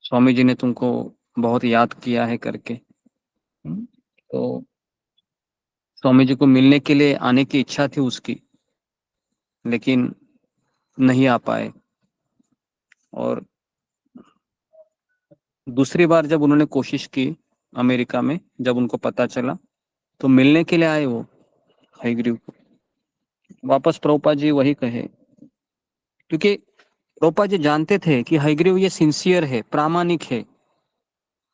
स्वामी जी ने तुमको बहुत याद किया है करके। तो स्वामी जी को मिलने के लिए आने की इच्छा थी उसकी, लेकिन नहीं आ पाए। और दूसरी बार जब उन्होंने कोशिश की अमेरिका में, जब उनको पता चला, तो मिलने के लिए आए वो हयग्रीव को। वापस प्रभुपाद जी वही कहे, क्योंकि प्रभुपाद जी जानते थे कि हयग्रीव ये सिंसियर है, प्रामाणिक है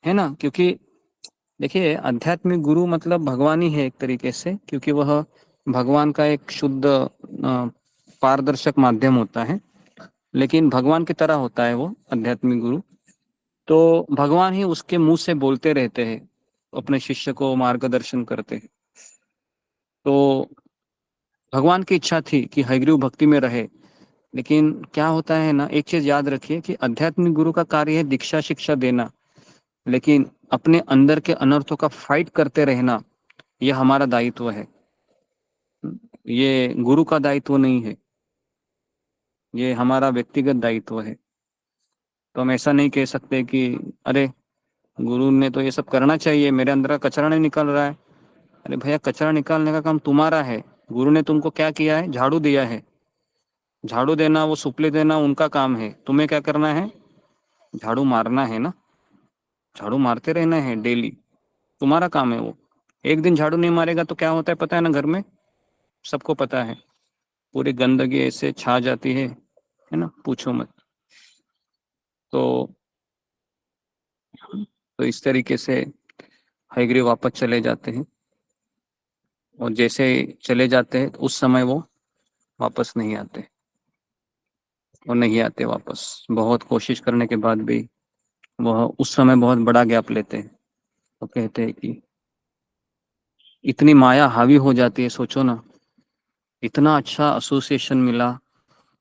ना। क्योंकि देखिए आध्यात्मिक गुरु मतलब भगवान ही है एक तरीके से, क्योंकि वह भगवान का एक शुद्ध पारदर्शक माध्यम होता है, लेकिन भगवान की तरह होता है वो आध्यात्मिक गुरु। तो भगवान ही उसके मुंह से बोलते रहते हैं, अपने शिष्य को मार्गदर्शन करते हैं। तो भगवान की इच्छा थी कि हयग्रीव भक्ति में रहे, लेकिन क्या होता है ना, एक चीज याद रखिए कि आध्यात्मिक गुरु का कार्य है दीक्षा शिक्षा देना, लेकिन अपने अंदर के अनर्थों का फाइट करते रहना, यह हमारा दायित्व है। ये गुरु का दायित्व नहीं है, ये हमारा व्यक्तिगत दायित्व है। तो हम ऐसा नहीं कह सकते कि अरे गुरु ने तो ये सब करना चाहिए, मेरे अंदर का कचरा नहीं निकल रहा है। अरे भैया, कचरा निकालने का काम तुम्हारा है। गुरु ने तुमको क्या किया है? झाड़ू दिया है। झाड़ू देना, वो सुपली देना उनका काम है, तुम्हें क्या करना है? झाड़ू मारना है ना, झाड़ू मारते रहना है डेली, तुम्हारा काम है वो। एक दिन झाड़ू नहीं मारेगा तो क्या होता है पता है ना, घर में सबको पता है, पूरी गंदगी ऐसे छा जाती है ना, पूछो मत। तो इस तरीके से हयग्रीव वापस चले जाते हैं, और जैसे चले जाते हैं उस समय वो वापस नहीं आते, वो नहीं आते वापस। बहुत कोशिश करने के बाद भी वह उस समय बहुत बड़ा गैप लेते हैं। तो कहते हैं कि इतनी माया हावी हो जाती है, सोचो ना, इतना अच्छा एसोसिएशन मिला,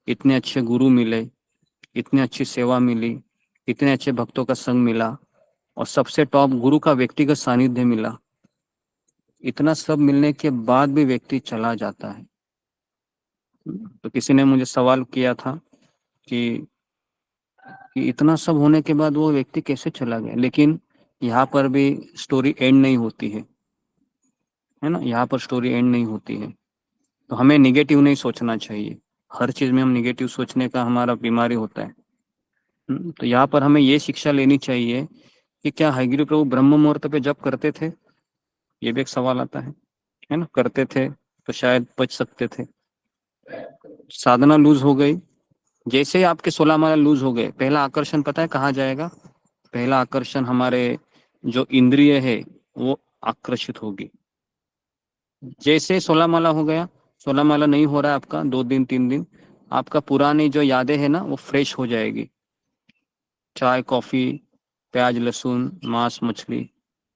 इतने अच्छे गुरु मिले, इतनी अच्छी सेवा मिली, इतने अच्छे भक्तों का संग मिला, और सबसे टॉप गुरु का व्यक्तिगत सानिध्य मिला। इतना सब मिलने के बाद भी व्यक्ति चला जाता है। तो किसी ने मुझे सवाल किया था कि इतना सब होने के बाद वो व्यक्ति कैसे चला गया। लेकिन यहाँ पर भी स्टोरी एंड नहीं होती है ना, यहाँ पर स्टोरी एंड नहीं होती है। तो हमें निगेटिव नहीं सोचना चाहिए। हर चीज में हम निगेटिव सोचने का हमारा बीमारी होता है। तो यहाँ पर हमें ये शिक्षा लेनी चाहिए कि क्या हयग्रीव प्रभु ब्रह्म मुहूर्त पे जप करते थे, ये भी एक सवाल आता है ना। करते थे तो शायद बच सकते थे। साधना लूज हो गई, जैसे ही आपके 16 माला लूज हो गए, पहला आकर्षण पता है कहाँ जाएगा? पहला आकर्षण हमारे जो इंद्रिय है वो आकर्षित होगी। जैसे 16 माला हो गया, 16 माला नहीं हो रहा है आपका 2 दिन 3 दिन, आपका पुरानी जो यादें है ना वो फ्रेश हो जाएगी। चाय कॉफी, प्याज लहसुन, मांस मछली,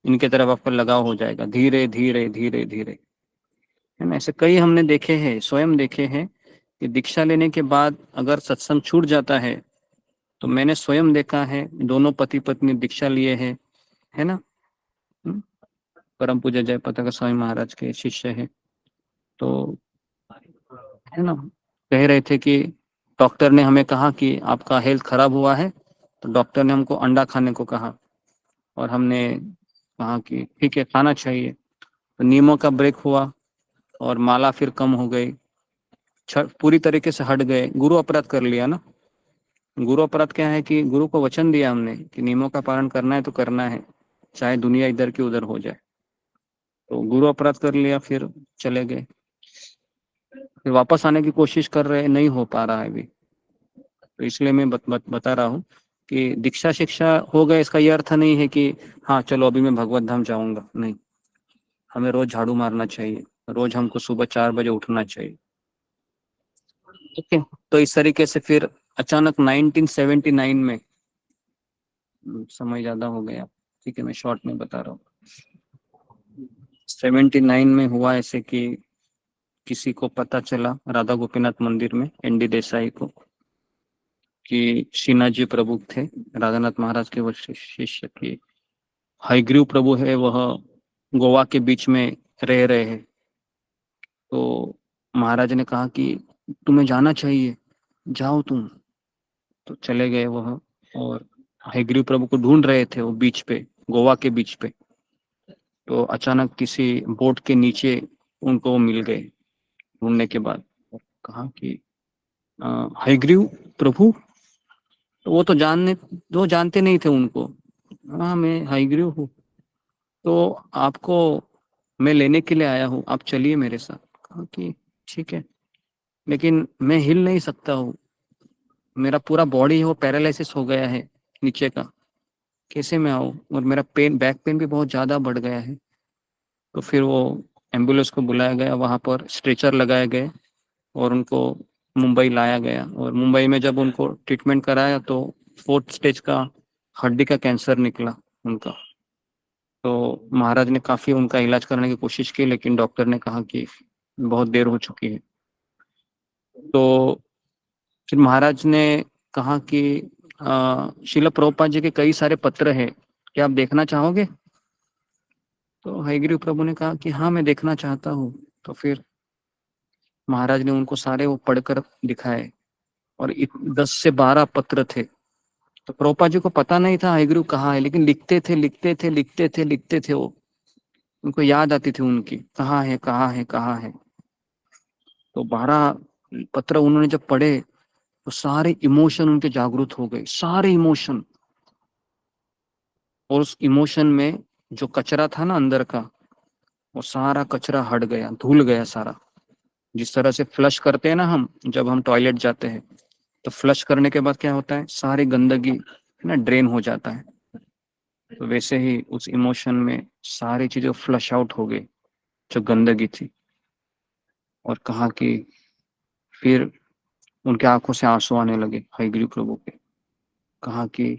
इनके तरफ आपका लगाव हो जाएगा धीरे धीरे धीरे धीरे, है ना। ऐसे कई हमने देखे हैं, स्वयं देखे हैं कि दीक्षा लेने के बाद अगर सत्संग छूट जाता है, तो मैंने स्वयं देखा है, दोनों पति पत्नी दीक्षा लिए हैं, है ना। परम पूज्य जय पताका स्वामी महाराज के शिष्य है। तो है ना, कह रहे थे कि डॉक्टर ने हमें कहा कि आपका हेल्थ खराब हुआ है, तो डॉक्टर ने हमको अंडा खाने को कहा, और हमने कहा कि ठीक है खाना चाहिए। तो नियमों का ब्रेक हुआ और माला फिर कम हो गई, पूरी तरीके से हट गए। गुरु अपराध कर लिया ना। गुरु अपराध क्या है कि गुरु को वचन दिया हमने कि नियमों का पालन करना है तो करना है, चाहे दुनिया इधर की उधर हो जाए। तो गुरु अपराध कर लिया, फिर चले गए। फिर वापस आने की कोशिश कर रहे हैं, नहीं हो पा रहा है अभी। तो इसलिए मैं बता रहा हूँ कि दीक्षा शिक्षा हो गए, इसका ये अर्थ नहीं है कि हाँ चलो अभी मैं भगवत धाम जाऊंगा। नहीं, हमें रोज झाड़ू मारना चाहिए, रोज हमको सुबह 4 बजे उठना चाहिए। ठीक है। तो इस तरीके से फिर अचानक 1979 में, समय ज्यादा हो गया, ठीक है मैं शॉर्ट में बता रहा हूँ। 79 में हुआ ऐसे कि किसी को पता चला राधा गोपीनाथ मंदिर में, एनडी देसाई को, कि श्रीनाथ प्रभु थे राधानाथ महाराज के वो शिष्य की हयग्रीव प्रभु है, वह गोवा के बीच में रह रहे हैं। तो महाराज ने कहा कि तुम्हें जाना चाहिए, जाओ तुम। तो चले गए वह, और हयग्रीव प्रभु को ढूंढ रहे थे वो बीच पे, गोवा के बीच पे। तो अचानक किसी बोट के नीचे उनको मिल गए ढूंढने के बाद। कहा कि हयग्रीव प्रभु। तो वो तो जानते नहीं थे उनको। हाँ मैं हयग्रीव हूँ, तो आपको मैं लेने के लिए आया हूँ, आप चलिए मेरे साथ। कहा कि ठीक है, लेकिन मैं हिल नहीं सकता हूँ, मेरा पूरा बॉडी है वो पैरालिसिस हो गया है नीचे का, कैसे मैं आऊँ, और मेरा बैक पेन भी बहुत ज़्यादा बढ़ गया है। तो फिर वो एम्बुलेंस को बुलाया गया, वहाँ पर स्ट्रेचर लगाए गए और उनको मुंबई लाया गया। और मुंबई में जब उनको ट्रीटमेंट कराया तो 4th स्टेज का हड्डी का कैंसर निकला उनका। तो महाराज ने काफ़ी उनका इलाज करने की कोशिश की, लेकिन डॉक्टर ने कहा कि बहुत देर हो चुकी है। तो फिर महाराज ने कहा कि श्रील प्रभुपाद जी के कई सारे पत्र हैं, क्या आप देखना चाहोगे? तो हयग्रीव प्रभु ने कहा कि हाँ मैं देखना चाहता हूँ। तो फिर महाराज ने उनको सारे वो पढ़कर दिखाए, और 10 से 12 पत्र थे। तो प्रभुपाद जी को पता नहीं था हयग्रीव कहाँ है, लेकिन लिखते थे लिखते थे लिखते थे लिखते थे। वो उनको याद आती थी उनकी, कहाँ है कहाँ है कहाँ है। तो 12 पत्र उन्होंने जब पढ़े तो सारे इमोशन उनके जागृत हो गए, सारे इमोशन। और उस इमोशन में जो कचरा था ना अंदर का, वो सारा कचरा हट गया, धुल गया सारा। जिस तरह से फ्लश करते हैं ना हम, जब हम टॉयलेट जाते हैं तो फ्लश करने के बाद क्या होता है, सारी गंदगी है ना ड्रेन हो जाता है। तो वैसे ही उस इमोशन में सारी चीजें फ्लश आउट हो गई जो गंदगी थी। और कहा कि फिर उनके आंखों से आंसू आने लगे हयग्रीव प्रभु के। कहा कि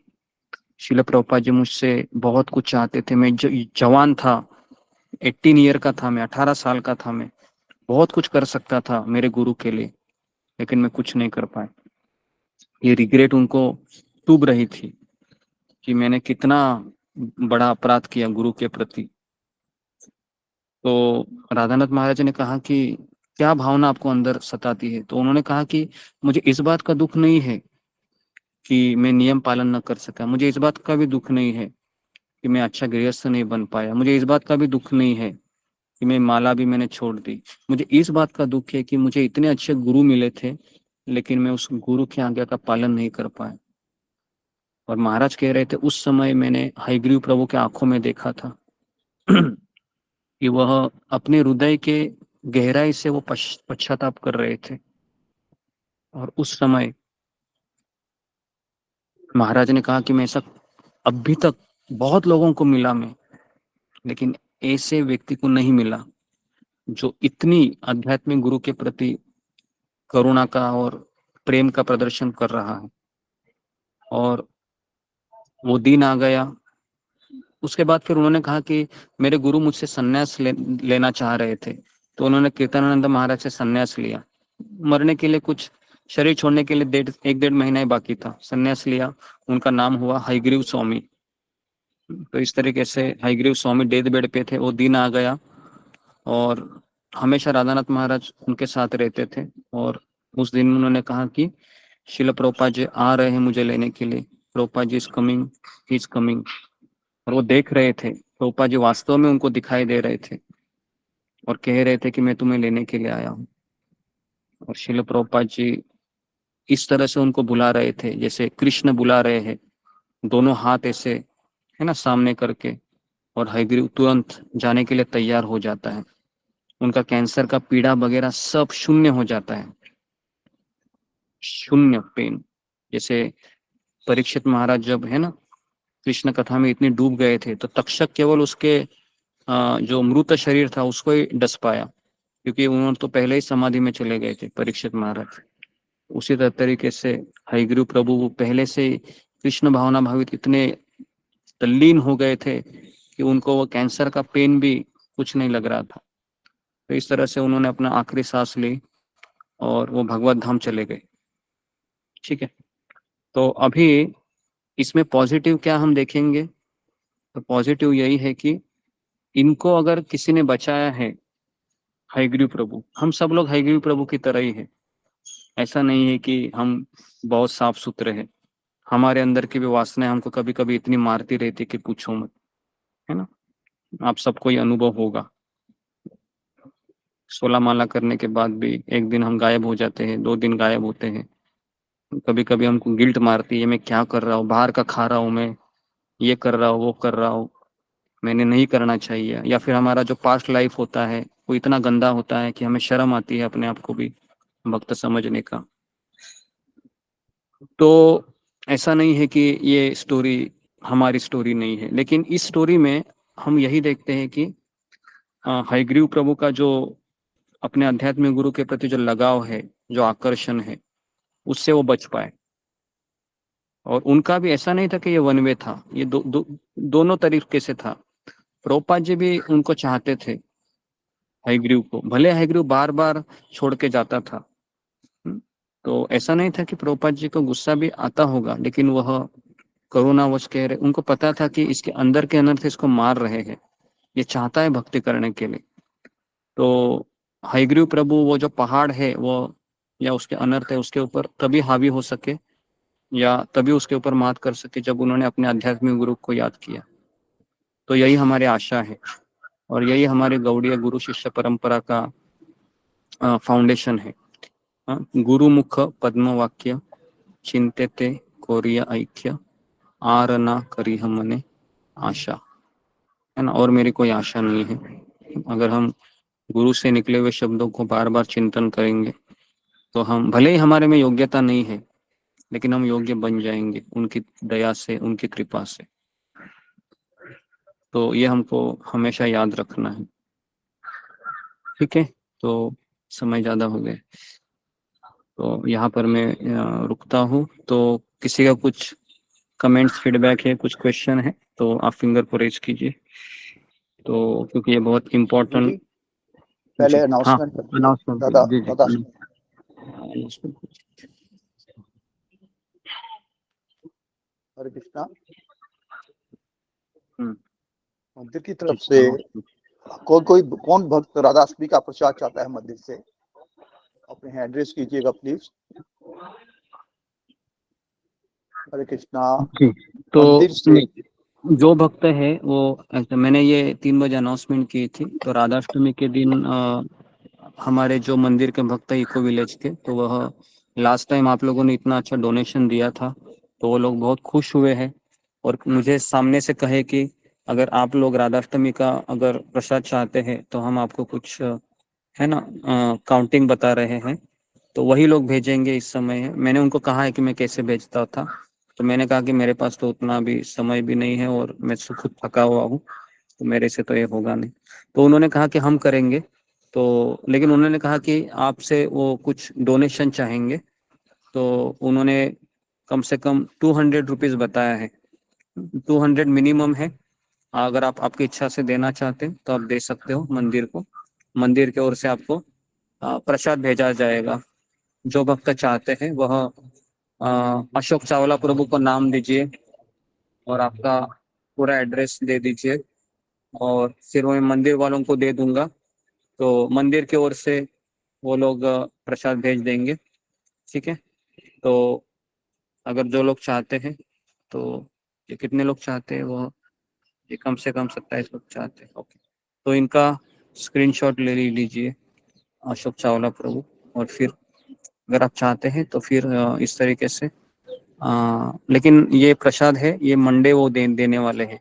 श्रील प्रभुपाद जी मुझसे बहुत कुछ चाहते थे, मैं जवान था, 18 ईयर का था मैं, 18 साल का था मैं, बहुत कुछ कर सकता था मेरे गुरु के लिए, लेकिन मैं कुछ नहीं कर पाया। ये रिग्रेट उनको चुभ रही थी कि मैंने कितना बड़ा अपराध किया गुरु के प्रति। तो राधानाथ महाराज ने कहा कि क्या भावना आपको अंदर सताती है? तो उन्होंने कहा कि मुझे इस बात का दुख नहीं है कि मैं नियम पालन न कर सका, मुझे इस बात का भी दुख नहीं है कि मैं अच्छा गृहस्थ नहीं बन पाया, मुझे इस बात का भी दुख नहीं है कि मैं माला भी मैंने छोड़ दी। मुझे इस बात का दुख है कि मुझे इतने अच्छे गुरु मिले थे, लेकिन मैं उस गुरु की आज्ञा का पालन नहीं कर पाया। और महाराज कह रहे थे उस समय मैंने हयग्रीव प्रभु के आंखों में देखा था कि वह अपने हृदय के गहराई से वो पश्चाताप कर रहे थे। और उस समय महाराज ने कहा कि मैं ऐसा अभी तक बहुत लोगों को मिला मैं, लेकिन ऐसे व्यक्ति को नहीं मिला जो इतनी आध्यात्मिक गुरु के प्रति करुणा का और प्रेम का प्रदर्शन कर रहा है। और वो दिन आ गया। उसके बाद फिर उन्होंने कहा कि मेरे गुरु मुझसे संन्यास लेना चाह रहे थे, तो उन्होंने कीर्तनानंद महाराज से संन्यास लिया। मरने के लिए कुछ, शरीर छोड़ने के लिए एक डेढ़ महीना ही बाकी था, संन्यास लिया। उनका नाम हुआ हयग्रीव स्वामी। तो इस तरीके से हयग्रीव स्वामी डेथ बेड पे थे। वो दिन आ गया और हमेशा राधानाथ महाराज उनके साथ रहते थे। और उस दिन उन्होंने कहा कि शिल प्रभुपाद जी आ रहे हैं मुझे लेने के लिए, Prabhupada ji is coming, he is coming. और वो देख रहे थे, प्रभुपाद जी वास्तव में उनको दिखाई दे रहे थे और कह रहे थे कि मैं तुम्हें लेने के लिए आया हूँ। और शिल प्रभुपाद जी इस तरह से उनको बुला रहे थे जैसे कृष्ण बुला रहे हैं, दोनों हाथ ऐसे है ना सामने करके। और हयग्रीव तुरंत जाने के लिए तैयार हो जाता है। उनका कैंसर का पीड़ा वगैरह सब शून्य हो जाता है, शून्य पेन। जैसे परीक्षित महाराज जब है ना कृष्ण कथा में इतने डूब गए थे, तो तक्षक केवल उसके जो मृत शरीर था उसको ही डस पाया, क्योंकि उन्होंने तो पहले ही समाधि में चले गए थे परीक्षित महाराज। उसी तरीके से हयग्रीव प्रभु पहले से कृष्ण भावना भावित इतने तल्लीन हो गए थे कि उनको वो कैंसर का पेन भी कुछ नहीं लग रहा था। तो इस तरह से उन्होंने अपना आखिरी सांस ली और वो भगवत धाम चले गए। ठीक है, तो अभी इसमें पॉजिटिव क्या हम देखेंगे? तो पॉजिटिव यही है कि इनको अगर किसी ने बचाया है, हयग्रीव प्रभु, हम सब लोग हयग्रीव प्रभु की तरह ही है। ऐसा नहीं है कि हम बहुत साफ सुथरे हैं, हमारे अंदर की भी वासनाएं हमको कभी कभी इतनी मारती रहती कि पूछो मत, है ना। आप सबको ये अनुभव होगा, 16 माला करने के बाद भी एक दिन हम गायब हो जाते हैं, 2 दिन गायब होते हैं। कभी कभी हमको गिल्ट मारती है, मैं क्या कर रहा हूँ, बाहर का खा रहा हूँ, मैं ये कर रहा हूँ, वो कर रहा हूँ, मैंने नहीं करना चाहिए। या फिर हमारा जो पास्ट लाइफ होता है वो इतना गंदा होता है कि हमें शर्म आती है अपने आप को भी भक्त समझने का। तो ऐसा नहीं है कि ये स्टोरी हमारी स्टोरी नहीं है, लेकिन इस स्टोरी में हम यही देखते हैं कि हयग्रीव प्रभु का जो अपने आध्यात्मिक गुरु के प्रति जो लगाव है, जो आकर्षण है, उससे वो बच पाए। और उनका भी ऐसा नहीं था कि ये वन वे था, ये दोनों तरीके से था। प्रभुपाद जी भी उनको चाहते थे, हयग्रीव को, भले हयग्रीव बार बार छोड़ के जाता था। तो ऐसा नहीं था कि प्रभुपाद जी को गुस्सा भी आता होगा, लेकिन वह करुणावश कह रहे, उनको पता था कि इसके अंदर के अनर्थ इसको मार रहे हैं, ये चाहता है भक्ति करने के लिए। तो हयग्रीव प्रभु वो जो पहाड़ है वो या उसके अनर्थ है उसके ऊपर तभी हावी हो सके या तभी उसके ऊपर मात कर सके जब उन्होंने अपने आध्यात्मिक गुरु को याद किया। तो यही हमारी आशा है और यही हमारे गौड़ीय गुरु शिष्य परंपरा का फाउंडेशन है। गुरुमुख पद्म वाक्य चिंतेते कोरिया ऐक्य आर ना करी हमने आशा, है ना। और मेरी कोई आशा नहीं है। अगर हम गुरु से निकले हुए शब्दों को बार बार चिंतन करेंगे तो हम, भले ही हमारे में योग्यता नहीं है, लेकिन हम योग्य बन जाएंगे उनकी दया से, उनकी कृपा से। तो ये हमको हमेशा याद रखना है। ठीक है, तो समय ज्यादा हो गया, तो यहाँ पर मैं रुकता हूँ। तो किसी का कुछ कमेंट्स, फीडबैक है, कुछ क्वेश्चन है तो आप फिंगर को रेज कीजिए। तो क्योंकि ये बहुत इम्पोर्टेंट पहले हाँ अनाउंसमेंट कर दीजिए अनाउंसमेंट दादा जी जी दादा। announcement। हरे कृष्णा। हम्म, मंदिर की जी तरफ से announcement। कौन भक्त राधाष्टमी का प्रसाद चाहता है मंदिर से, अपने एड्रेस कीजिएगा प्लीज। हरे कृष्णा। जी तो मंदिर से नहीं, जो भक्त है वो मैंने ये 3 बजे अनाउंसमेंट की थी। तो राधाष्टमी के दिन हमारे जो मंदिर के भक्त है इको विलेज के, तो वह लास्ट टाइम आप लोगों ने इतना अच्छा डोनेशन दिया था, तो वो लोग बहुत खुश हुए हैं और मुझे सामने से कहे कि अगर आप लोग राधाष्टमी का अगर प्रसाद चाहते हैं तो हम आपको कुछ है ना काउंटिंग बता रहे हैं, तो वही लोग भेजेंगे इस समय है। मैंने उनको कहा है कि मैं कैसे भेजता था, तो मैंने कहा कि मेरे पास तो उतना भी समय भी नहीं है और मैं खुद थका हुआ हूँ, तो मेरे से तो ये होगा नहीं। तो उन्होंने कहा कि हम करेंगे, तो लेकिन उन्होंने कहा कि आपसे वो कुछ डोनेशन चाहेंगे, तो उन्होंने कम से कम 200 रुपीज़ बताया है। 200 मिनिमम है। अगर आप आपकी इच्छा से देना चाहते हैं तो आप दे सकते हो मंदिर को। मंदिर की ओर से आपको प्रसाद भेजा जाएगा। जो भक्त चाहते हैं वह अशोक चावला प्रभु को नाम दीजिए और आपका पूरा एड्रेस दे दीजिए और फिर मैं मंदिर वालों को दे दूंगा, तो मंदिर की ओर से वो लोग प्रसाद भेज देंगे। ठीक है, तो अगर जो लोग चाहते हैं, तो ये कितने लोग चाहते हैं, वो ये कम से कम 27 लोग चाहते हैं। ओके, तो इनका स्क्रीनशॉट ले लीजिए अशोक चावला प्रभु, और फिर अगर आप चाहते हैं तो फिर इस तरीके से लेकिन ये प्रसाद है, ये मंडे वो देने वाले हैं।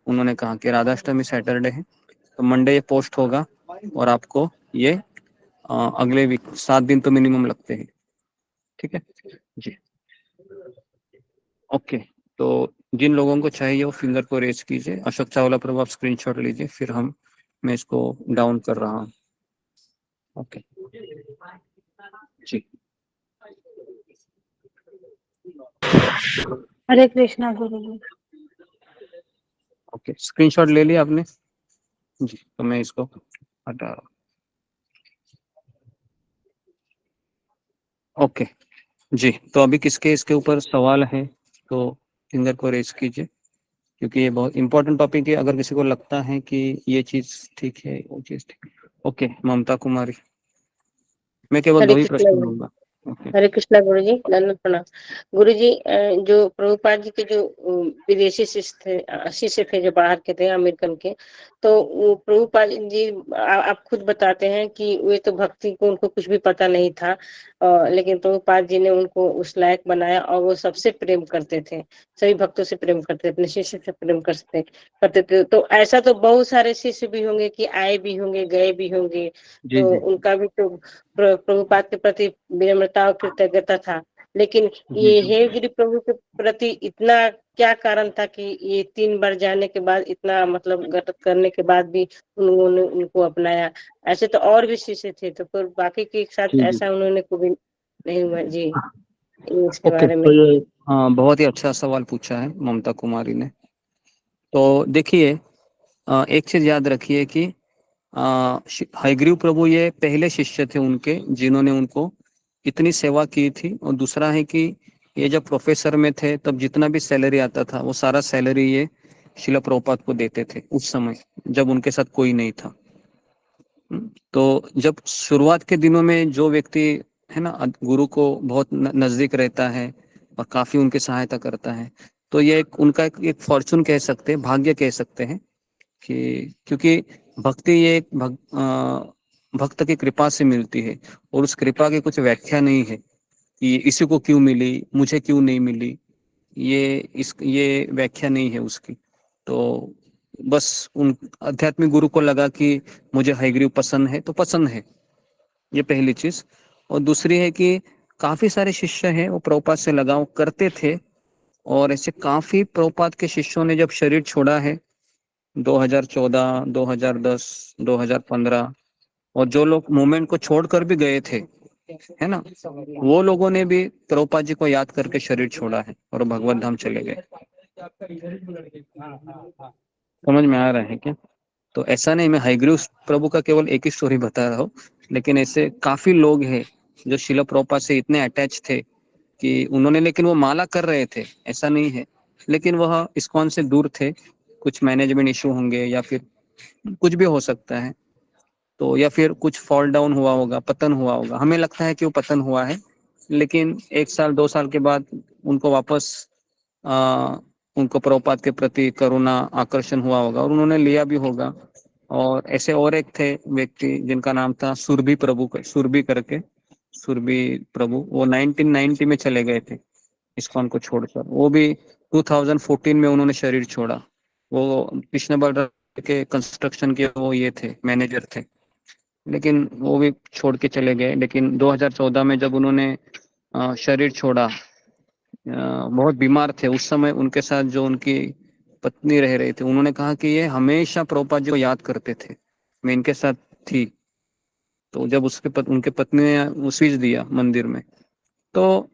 उन्होंने कहा कि राधाष्टमी सैटरडे है, तो मंडे ये पोस्ट होगा और आपको ये अगले वीक 7 दिन तो मिनिमम लगते हैं। ठीक है जी, ओके। तो जिन लोगों को चाहिए वो फिंगर को रेज कीजिए। अशोक चावला प्रभु आप स्क्रीनशॉट लीजिए, फिर मैं इसको डाउन कर रहा हूँ। ओके जी, हरे कृष्णा गुरु जी। ओके स्क्रीनशॉट ले लिया आपने जी, तो मैं इसको हटा रहा हूँ। ओके जी, तो अभी किसके इसके ऊपर सवाल है तो फिंगर को रेज कीजिए, क्योंकि ये बहुत इंपॉर्टेंट टॉपिक है। अगर किसी को लगता है कि ये चीज ठीक है, वो चीज ठीक। ओके ममता कुमारी, मैं केवल हरे 2 ही कृष्णा प्रश्न गुरु। लूंगा। ओके हरे कृष्णा गुरु जी, दंडवत प्रणाम। गुरु जी, जो प्रभुपाद जी के जो विदेशी शिष्य थे जो बाहर के थे अमेरिकन के, तो वो प्रभुपाद जी आप खुद बताते हैं कि वे तो भक्ति को उनको कुछ भी पता नहीं था, लेकिन प्रभुपाद जी ने उनको उस लायक बनाया और वो सबसे प्रेम करते थे, सभी भक्तों से प्रेम करते थे, अपने शिष्य से प्रेम करते थे। तो ऐसा तो बहुत सारे शिष्य भी होंगे कि आए भी होंगे गए भी होंगे, जी तो जी उनका भी तो प्रभुपाद के प्रति विनम्रता और कृतज्ञता था, लेकिन जी ये जी हे गिरि प्रभु के प्रति इतना क्या कारण था कि ये 3 बार जाने के बाद, इतना मतलब गलत करने के बाद भी उन्होंने उनको अपनाया? ऐसे तो और भी शिष्य थे, तो फिर बाकी के साथ जी जी। ऐसा उन्होंने कभी नहीं हुआ जी? इसके ओके, बारे में। तो ये हाँ बहुत ही अच्छा सवाल पूछा है ममता कुमारी ने। तो देखिए एक चीज याद रखिए कि हयग्रीव प्रभु ये पहले शिष्य थे उनके जिन्होंने उनको इतनी सेवा की थी। और दूसरा है कि ये जब प्रोफेसर में थे तब जितना भी सैलरी आता था वो सारा सैलरी ये शिला प्रभुपाद को देते थे उस समय, जब उनके साथ कोई नहीं था। तो जब शुरुआत के दिनों में जो व्यक्ति है ना गुरु को बहुत नजदीक रहता है और काफी उनकी सहायता करता है, तो ये उनका एक फॉर्चून कह सकते हैं, भाग्य कह सकते हैं कि क्योंकि भक्ति ये एक भक्त की कृपा से मिलती है और उस कृपा की कुछ व्याख्या नहीं है कि इसी को क्यों मिली मुझे क्यों नहीं मिली, ये व्याख्या नहीं है उसकी। तो बस उन आध्यात्मिक गुरु को लगा कि मुझे हयग्रीव पसंद है तो पसंद है, ये पहली चीज। और दूसरी है कि काफी सारे शिष्य हैं वो प्रभुपाद से लगाव करते थे, और ऐसे काफी प्रभुपाद के शिष्यों ने जब शरीर छोड़ा है 2014, 2010, 2015, और जो लोग मूवमेंट को छोड़कर भी गए थे है ना, वो लोगों ने भी प्रभुपाद जी को याद करके शरीर छोड़ा है और भगवत धाम चले गए। समझ में आ रहा है क्या? तो ऐसा नहीं मैं हयग्रीव प्रभु का केवल एक ही स्टोरी बता रहा हूँ, लेकिन ऐसे काफी लोग हैं जो शिला प्रभुपाद से इतने अटैच थे कि उन्होंने, लेकिन वो माला कर रहे थे, ऐसा नहीं है, लेकिन वह इस्कॉन से दूर थे, कुछ मैनेजमेंट इशू होंगे या फिर कुछ भी हो सकता है, तो या फिर कुछ फॉल डाउन हुआ होगा, पतन हुआ होगा, हमें लगता है कि वो पतन हुआ है, लेकिन 1 साल 2 साल के बाद उनको वापस उनको प्रभुपाद के प्रति करुणा आकर्षण हुआ होगा और उन्होंने लिया भी होगा। और ऐसे और एक थे व्यक्ति जिनका नाम था सुरभि प्रभु, सुरभि करके, सुरभि प्रभु, वो 1990 में चले गए थे इस्कॉन को छोड़कर, वो भी 2014 में उन्होंने शरीर छोड़ा। वो कृष्ण बलराम के कंस्ट्रक्शन के वो ये थे, मैनेजर थे, लेकिन वो भी छोड़ के चले गए। लेकिन 2014 में जब उन्होंने शरीर छोड़ा, बहुत बीमार थे उस समय, उनके साथ जो उनकी पत्नी रह रही थी, उन्होंने कहा कि ये हमेशा प्रभुपाद जी को याद करते थे, मैं इनके साथ थी। तो जब उनके पत्नी ने स्विच दिया मंदिर में, तो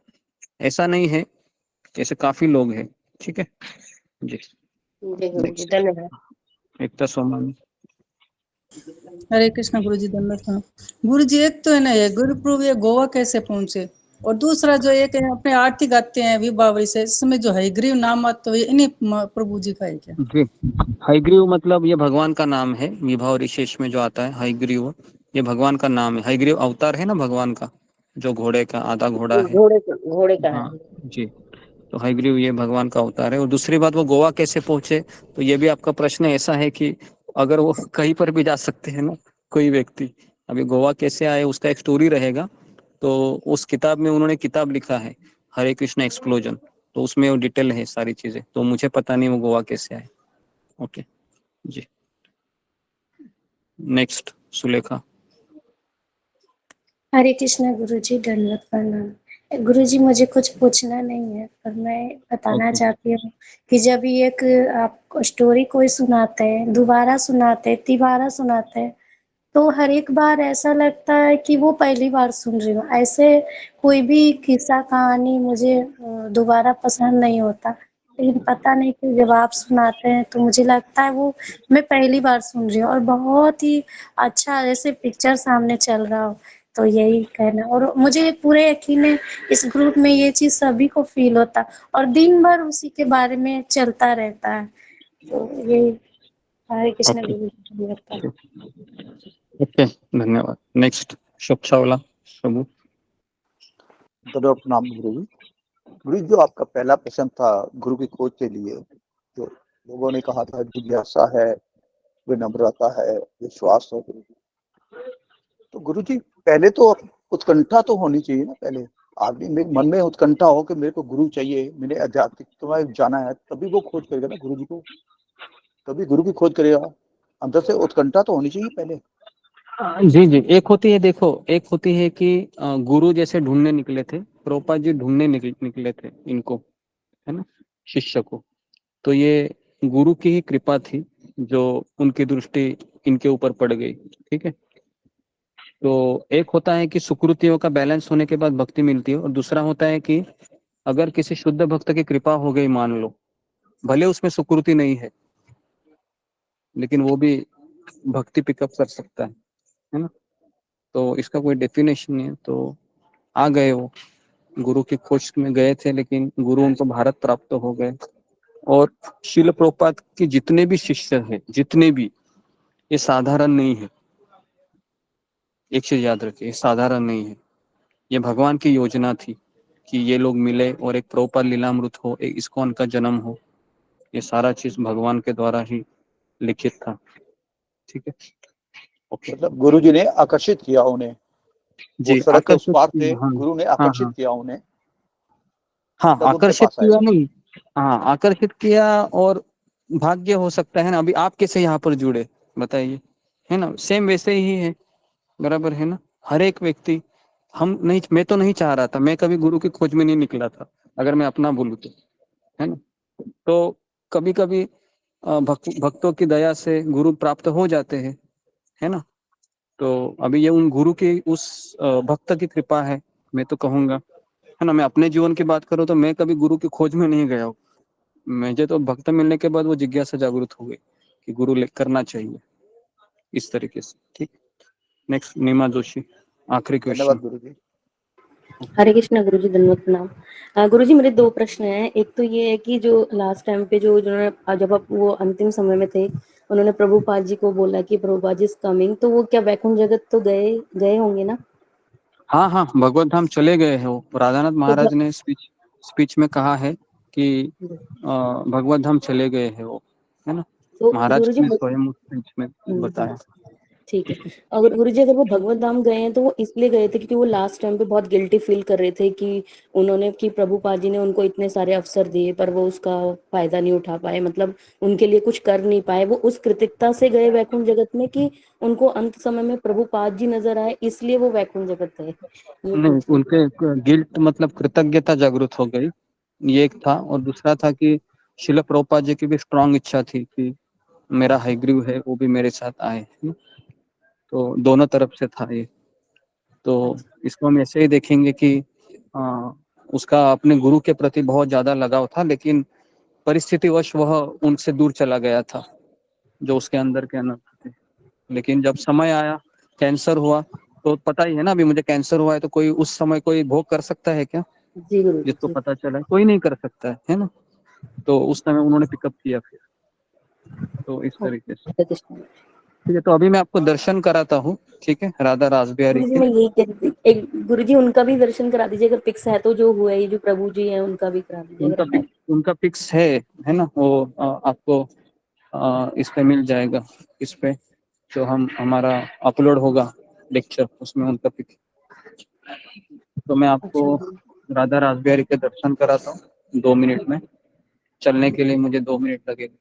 ऐसा नहीं है, ऐसे काफी लोग हैं। ठीक है जी, जी धन्यवाद। एकता सोमानी। हरे कृष्ण गुरु जी, धन्यवाद। गुरु जी, एक तो है ना ये गुरु प्रभु ये गोवा कैसे पहुंचे, और दूसरा जो एक है अपने आरती गाते हैं विभावरी से, इसमें जो हयग्रीव नाम आता है इन्हीं प्रभु जी का है क्या? जी, हयग्रीव मतलब ये भगवान का नाम है, विभावरी शेष में जो आता है हयग्रीव, ये भगवान का नाम है। हयग्रीव अवतार है ना भगवान का, जो घोड़े का आधा घोड़ा है। घोड़े का हाँ है जी, तो हयग्रीव ये भगवान का अवतार है। और दूसरी बात, वो गोवा कैसे पहुंचे, तो ये भी आपका प्रश्न ऐसा है कि अगर वो कहीं पर भी जा सकते हैं ना कोई व्यक्ति, अभी गोवा कैसे आए उसका एक स्टोरी रहेगा। तो उस किताब में उन्होंने किताब लिखा है हरे कृष्ण एक्सप्लोजन, तो उसमें वो डिटेल है सारी चीजें, तो मुझे पता नहीं वो गोवा कैसे आए। ओके जी, नेक्स्ट सुलेखा। हरे कृष्णा गुरुजी, दंडवत प्रणाम। गुरुजी, मुझे कुछ पूछना नहीं है, पर मैं बताना चाहती हूँ कि जब ये एक आप स्टोरी कोई सुनाते हैं, दोबारा सुनाते हैं, तिबारा सुनाते हैं, तो हर एक बार ऐसा लगता है कि वो पहली बार सुन रही हूँ। ऐसे कोई भी किस्सा कहानी मुझे दोबारा पसंद नहीं होता, लेकिन पता नहीं क्यों जब आप सुनाते हैं तो मुझे लगता है वो मैं पहली बार सुन रही हूँ, और बहुत ही अच्छा, जैसे पिक्चर सामने चल रहा हो। तो यही कहना, और मुझे पूरे यकीन है इस ग्रुप में ये चीज सभी को फील होता, और दिन भर उसी के बारे में चलता रहता है। तो यही, हरे कृष्ण गुरु जी लगता है। ओके, धन्यवाद। नेक्स्ट शुभ चावला प्रभु। दंडवत प्रणाम गुरु जी। गुरु जी, जो आपका पहला प्रश्न था गुरु की खोज के लिए, जो लोगों ने कहा था जिज्ञासा है, विनम्रता है, विश्वास है गुरु जी, तो गुरु जी पहले तो उत्कंठा तो होनी चाहिए ना। पहले आदमी में मन में उत्कंठा हो कि मेरे को गुरु चाहिए, मेरे आध्यात्मिक में जाना है, तभी वो खोज करेगा ना गुरु जी को, तभी गुरु की खोज करेगा। अंदर से उत्कंठा तो होनी चाहिए पहले। जी जी, एक होती है, देखो, एक होती है कि गुरु जैसे ढूंढने निकले थे, प्रभुपाद जी ढूंढने निकले थे इनको, है ना, शिष्य को। तो ये गुरु की ही कृपा थी जो उनकी दृष्टि इनके ऊपर पड़ गई। ठीक है, तो एक होता है कि सुकृतियों का बैलेंस होने के बाद भक्ति मिलती है, और दूसरा होता है कि अगर किसी शुद्ध भक्त की कृपा हो गई, मान लो भले उसमें सुकृति नहीं है, लेकिन वो भी भक्ति पिकअप कर सकता है ना। तो इसका कोई डेफिनेशन नहीं है। तो आ गए वो, गुरु की खोज में गए थे, लेकिन गुरु उनको भारत प्राप्त हो गए। और शिल प्रभुपाद के जितने भी शिष्य हैं, जितने भी, ये साधारण नहीं है। एक चीज याद रखिए, ये साधारण नहीं है, ये भगवान की योजना थी कि ये लोग मिले और एक प्रभुपाद लीलामृत हो, एक इस्कॉन का जन्म हो। ये सारा चीज भगवान के द्वारा ही लिखित था। ठीक है, ओके। मतलब गुरु जी ने आकर्षित किया उन्हें, जी, वो सड़क के उस आकर्षित, पार थे, हाँ गुरु ने हाँ आकर्षित हाँ किया उन्हें, हाँ, तब उनके आकर्षित पास आए किया वो। नहीं, हाँ आकर्षित किया। और भाग्य हो सकता है ना, अभी आप कैसे यहाँ पर जुड़े बताइए, है ना, सेम वैसे ही है, बराबर है ना। हर एक व्यक्ति, हम नहीं, मैं तो नहीं चाह रहा था, मैं कभी गुरु की खोज में नहीं निकला था, अगर मैं अपना बोलूँ तो, है ना। तो कभी कभी भक्तों की दया से गुरु प्राप्त हो जाते हैं, है ना। तो अभी ये उन गुरु की, उस भक्त की कृपा है, मैं तो कहूँगा, है ना। मैं अपने जीवन की बात करूँ तो मैं कभी गुरु की खोज में नहीं गया हूँ। मुझे तो भक्त मिलने के बाद वो जिज्ञासा जागृत हो गई कि गुरु करना चाहिए, इस तरीके से। ठीक, नेक्स्ट नीमा जोशी, आखिरी धन्यवाद क्वेश्चन। गुरु जी। हरे कृष्णा गुरुजी, दंडवत प्रणाम। गुरुजी मेरे दो प्रश्न हैं। एक तो ये है कि जो लास्ट टाइम पे जो जिन्होंने जब आप वो अंतिम समय में थे, उन्होंने प्रभुपाद जी को बोला कि प्रभुपाद जी इज कमिंग, तो वो क्या वैकुंठ जगत तो गए गए होंगे ना? हाँ हाँ, भगवत धाम चले गए हैं वो। राधानाथ महाराज ने स्पीच में कहा है कि भगवत धाम चले गए हैं वो, है ना। तो महाराज गुरुजी ने स्वयं उस स्पीच में बताया। ठीक है। अगर गुरुजी अगर वो भगवत धाम गए हैं तो वो इसलिए गए थे क्योंकि वो लास्ट टाइम पे बहुत गिल्टी फील कर रहे थे कि उन्होंने कि प्रभुपाद जी ने उनको इतने सारे अवसर दिए पर वो उसका फायदा नहीं उठा पाए, मतलब उनके लिए कुछ कर नहीं पाए। वो उस कृतज्ञता से गए वैकुंठ जगत में कि उनको अंत समय में प्रभुपाद जी नजर आए, इसलिए वो वैकुंठ जगत गए। ये नहीं, पूछना। उनके गिल्ट मतलब कृतज्ञता जागृत हो गई, ये एक था। और दूसरा था कि शिल प्रभुपाद जी की भी स्ट्रांग इच्छा थी कि मेरा हयग्रीव है वो भी मेरे साथ आए, तो दोनों तरफ से था ये। तो इसको हम ऐसे ही देखेंगे कि उसका अपने गुरु के प्रति बहुत ज्यादा लगाव था, लेकिन परिस्थितिवश वह उनसे दूर चला गया था, जो उसके अंदर के अनर्थ थे। लेकिन जब समय आया, कैंसर हुआ, तो पता ही है ना, अभी मुझे कैंसर हुआ है तो कोई उस समय कोई भोग कर सकता है क्या? जी गुरु जिसको जी। पता चला है कोई नहीं कर सकता है ना। तो उस समय उन्होंने पिकअप किया फिर, तो इस तरीके से। हरे कृष्ण। ठीक है, तो अभी मैं आपको दर्शन कराता हूँ, ठीक है, राधा रासबिहारी गुरुजी के। मैं यही कह रही थी, एक गुरुजी उनका भी दर्शन करा दीजिए अगर फिक्स है तो, जो हुआ है जो प्रभु जी हैं उनका भी करा दीजिए अगर है। उनका पिक्स है ना वो, आपको इस पे मिल जाएगा, इस पे जो हमारा अपलोड होगा लेक्चर, उसमें उनका पिक। तो मैं आपको राधा रासबिहारी के दर्शन कराता हूँ 2 मिनट में। चलने के लिए मुझे 2 मिनट लगेगा।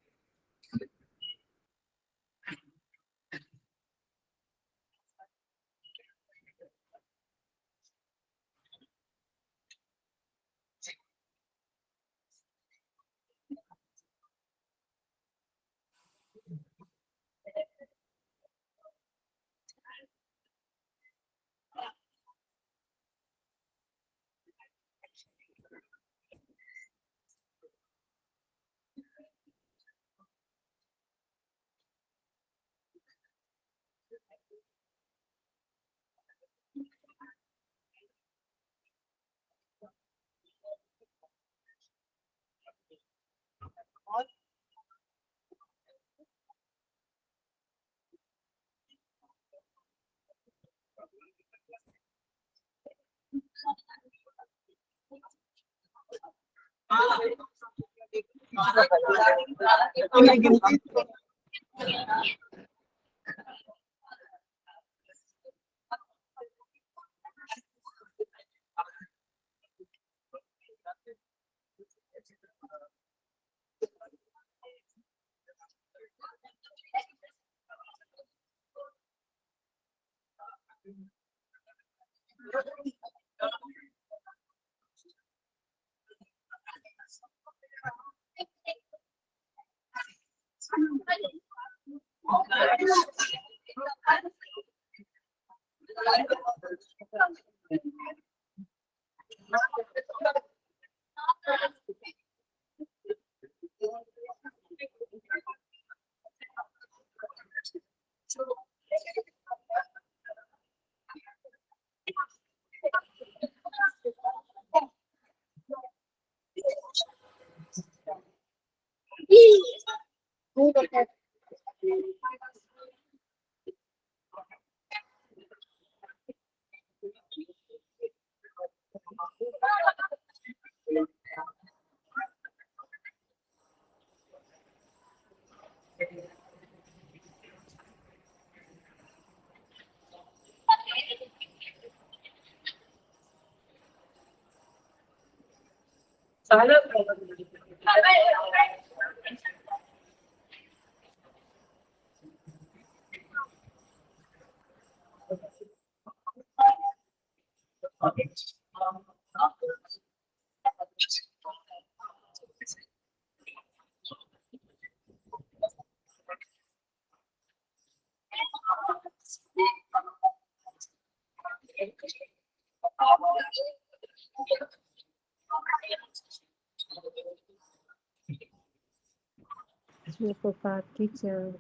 प्रभुपाद की जय।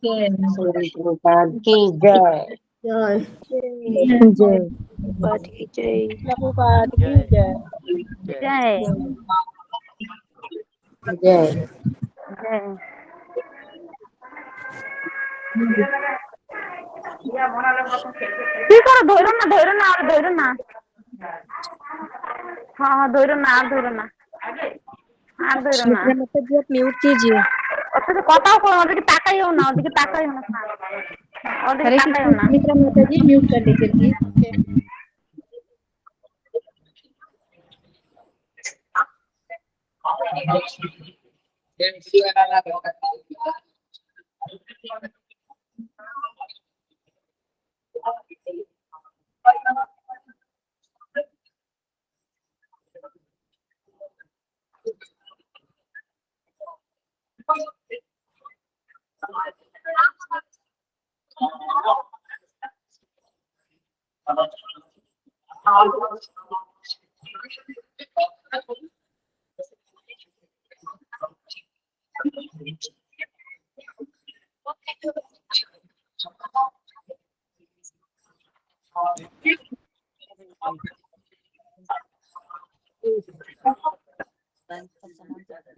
श्री प्रभुपाद की जय। जय जय पाठ की जय। प्रभुपाद की जय। जय जय। जय। ঠিক আছে ধরুন না ধরুন না আর ধরুন না हाँ ধরুন না আর ধরুন না আর ধরুন না सुमित्रा माता जी आप म्यूट कीजिए। ওর সাথে কথাও করো না ওদিকে তাকাইও না ওদিকে তাকাইও না ওদিকে हरे তাকাইও कृष्ण না सुमित्रा माता जी म्यूट कर लीजिए प्लीज।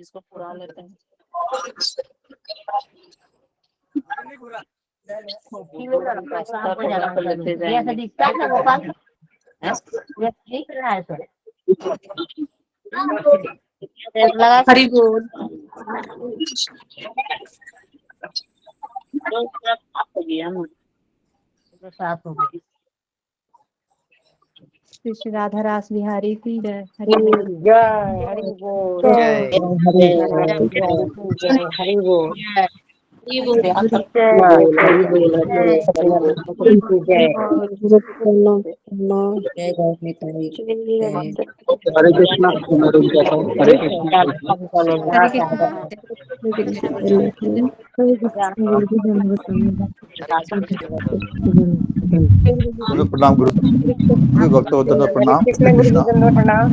इसको पुरा लेते हैं। ऐसा दिखता है ना गोपाल ये दिख रहा है सर लगा हरि बोल। साफ हो गई श्री श्री राधा रास बिहारी की जय। हरि जय। हरि बोल। जय। जय। हरि बोल। हरे कृष्णा। हरे कृष्णा। हरे प्रणाम गुरु। भक्तों प्रणाम। कृष्ण गुरु जी दंडवत प्रणाम।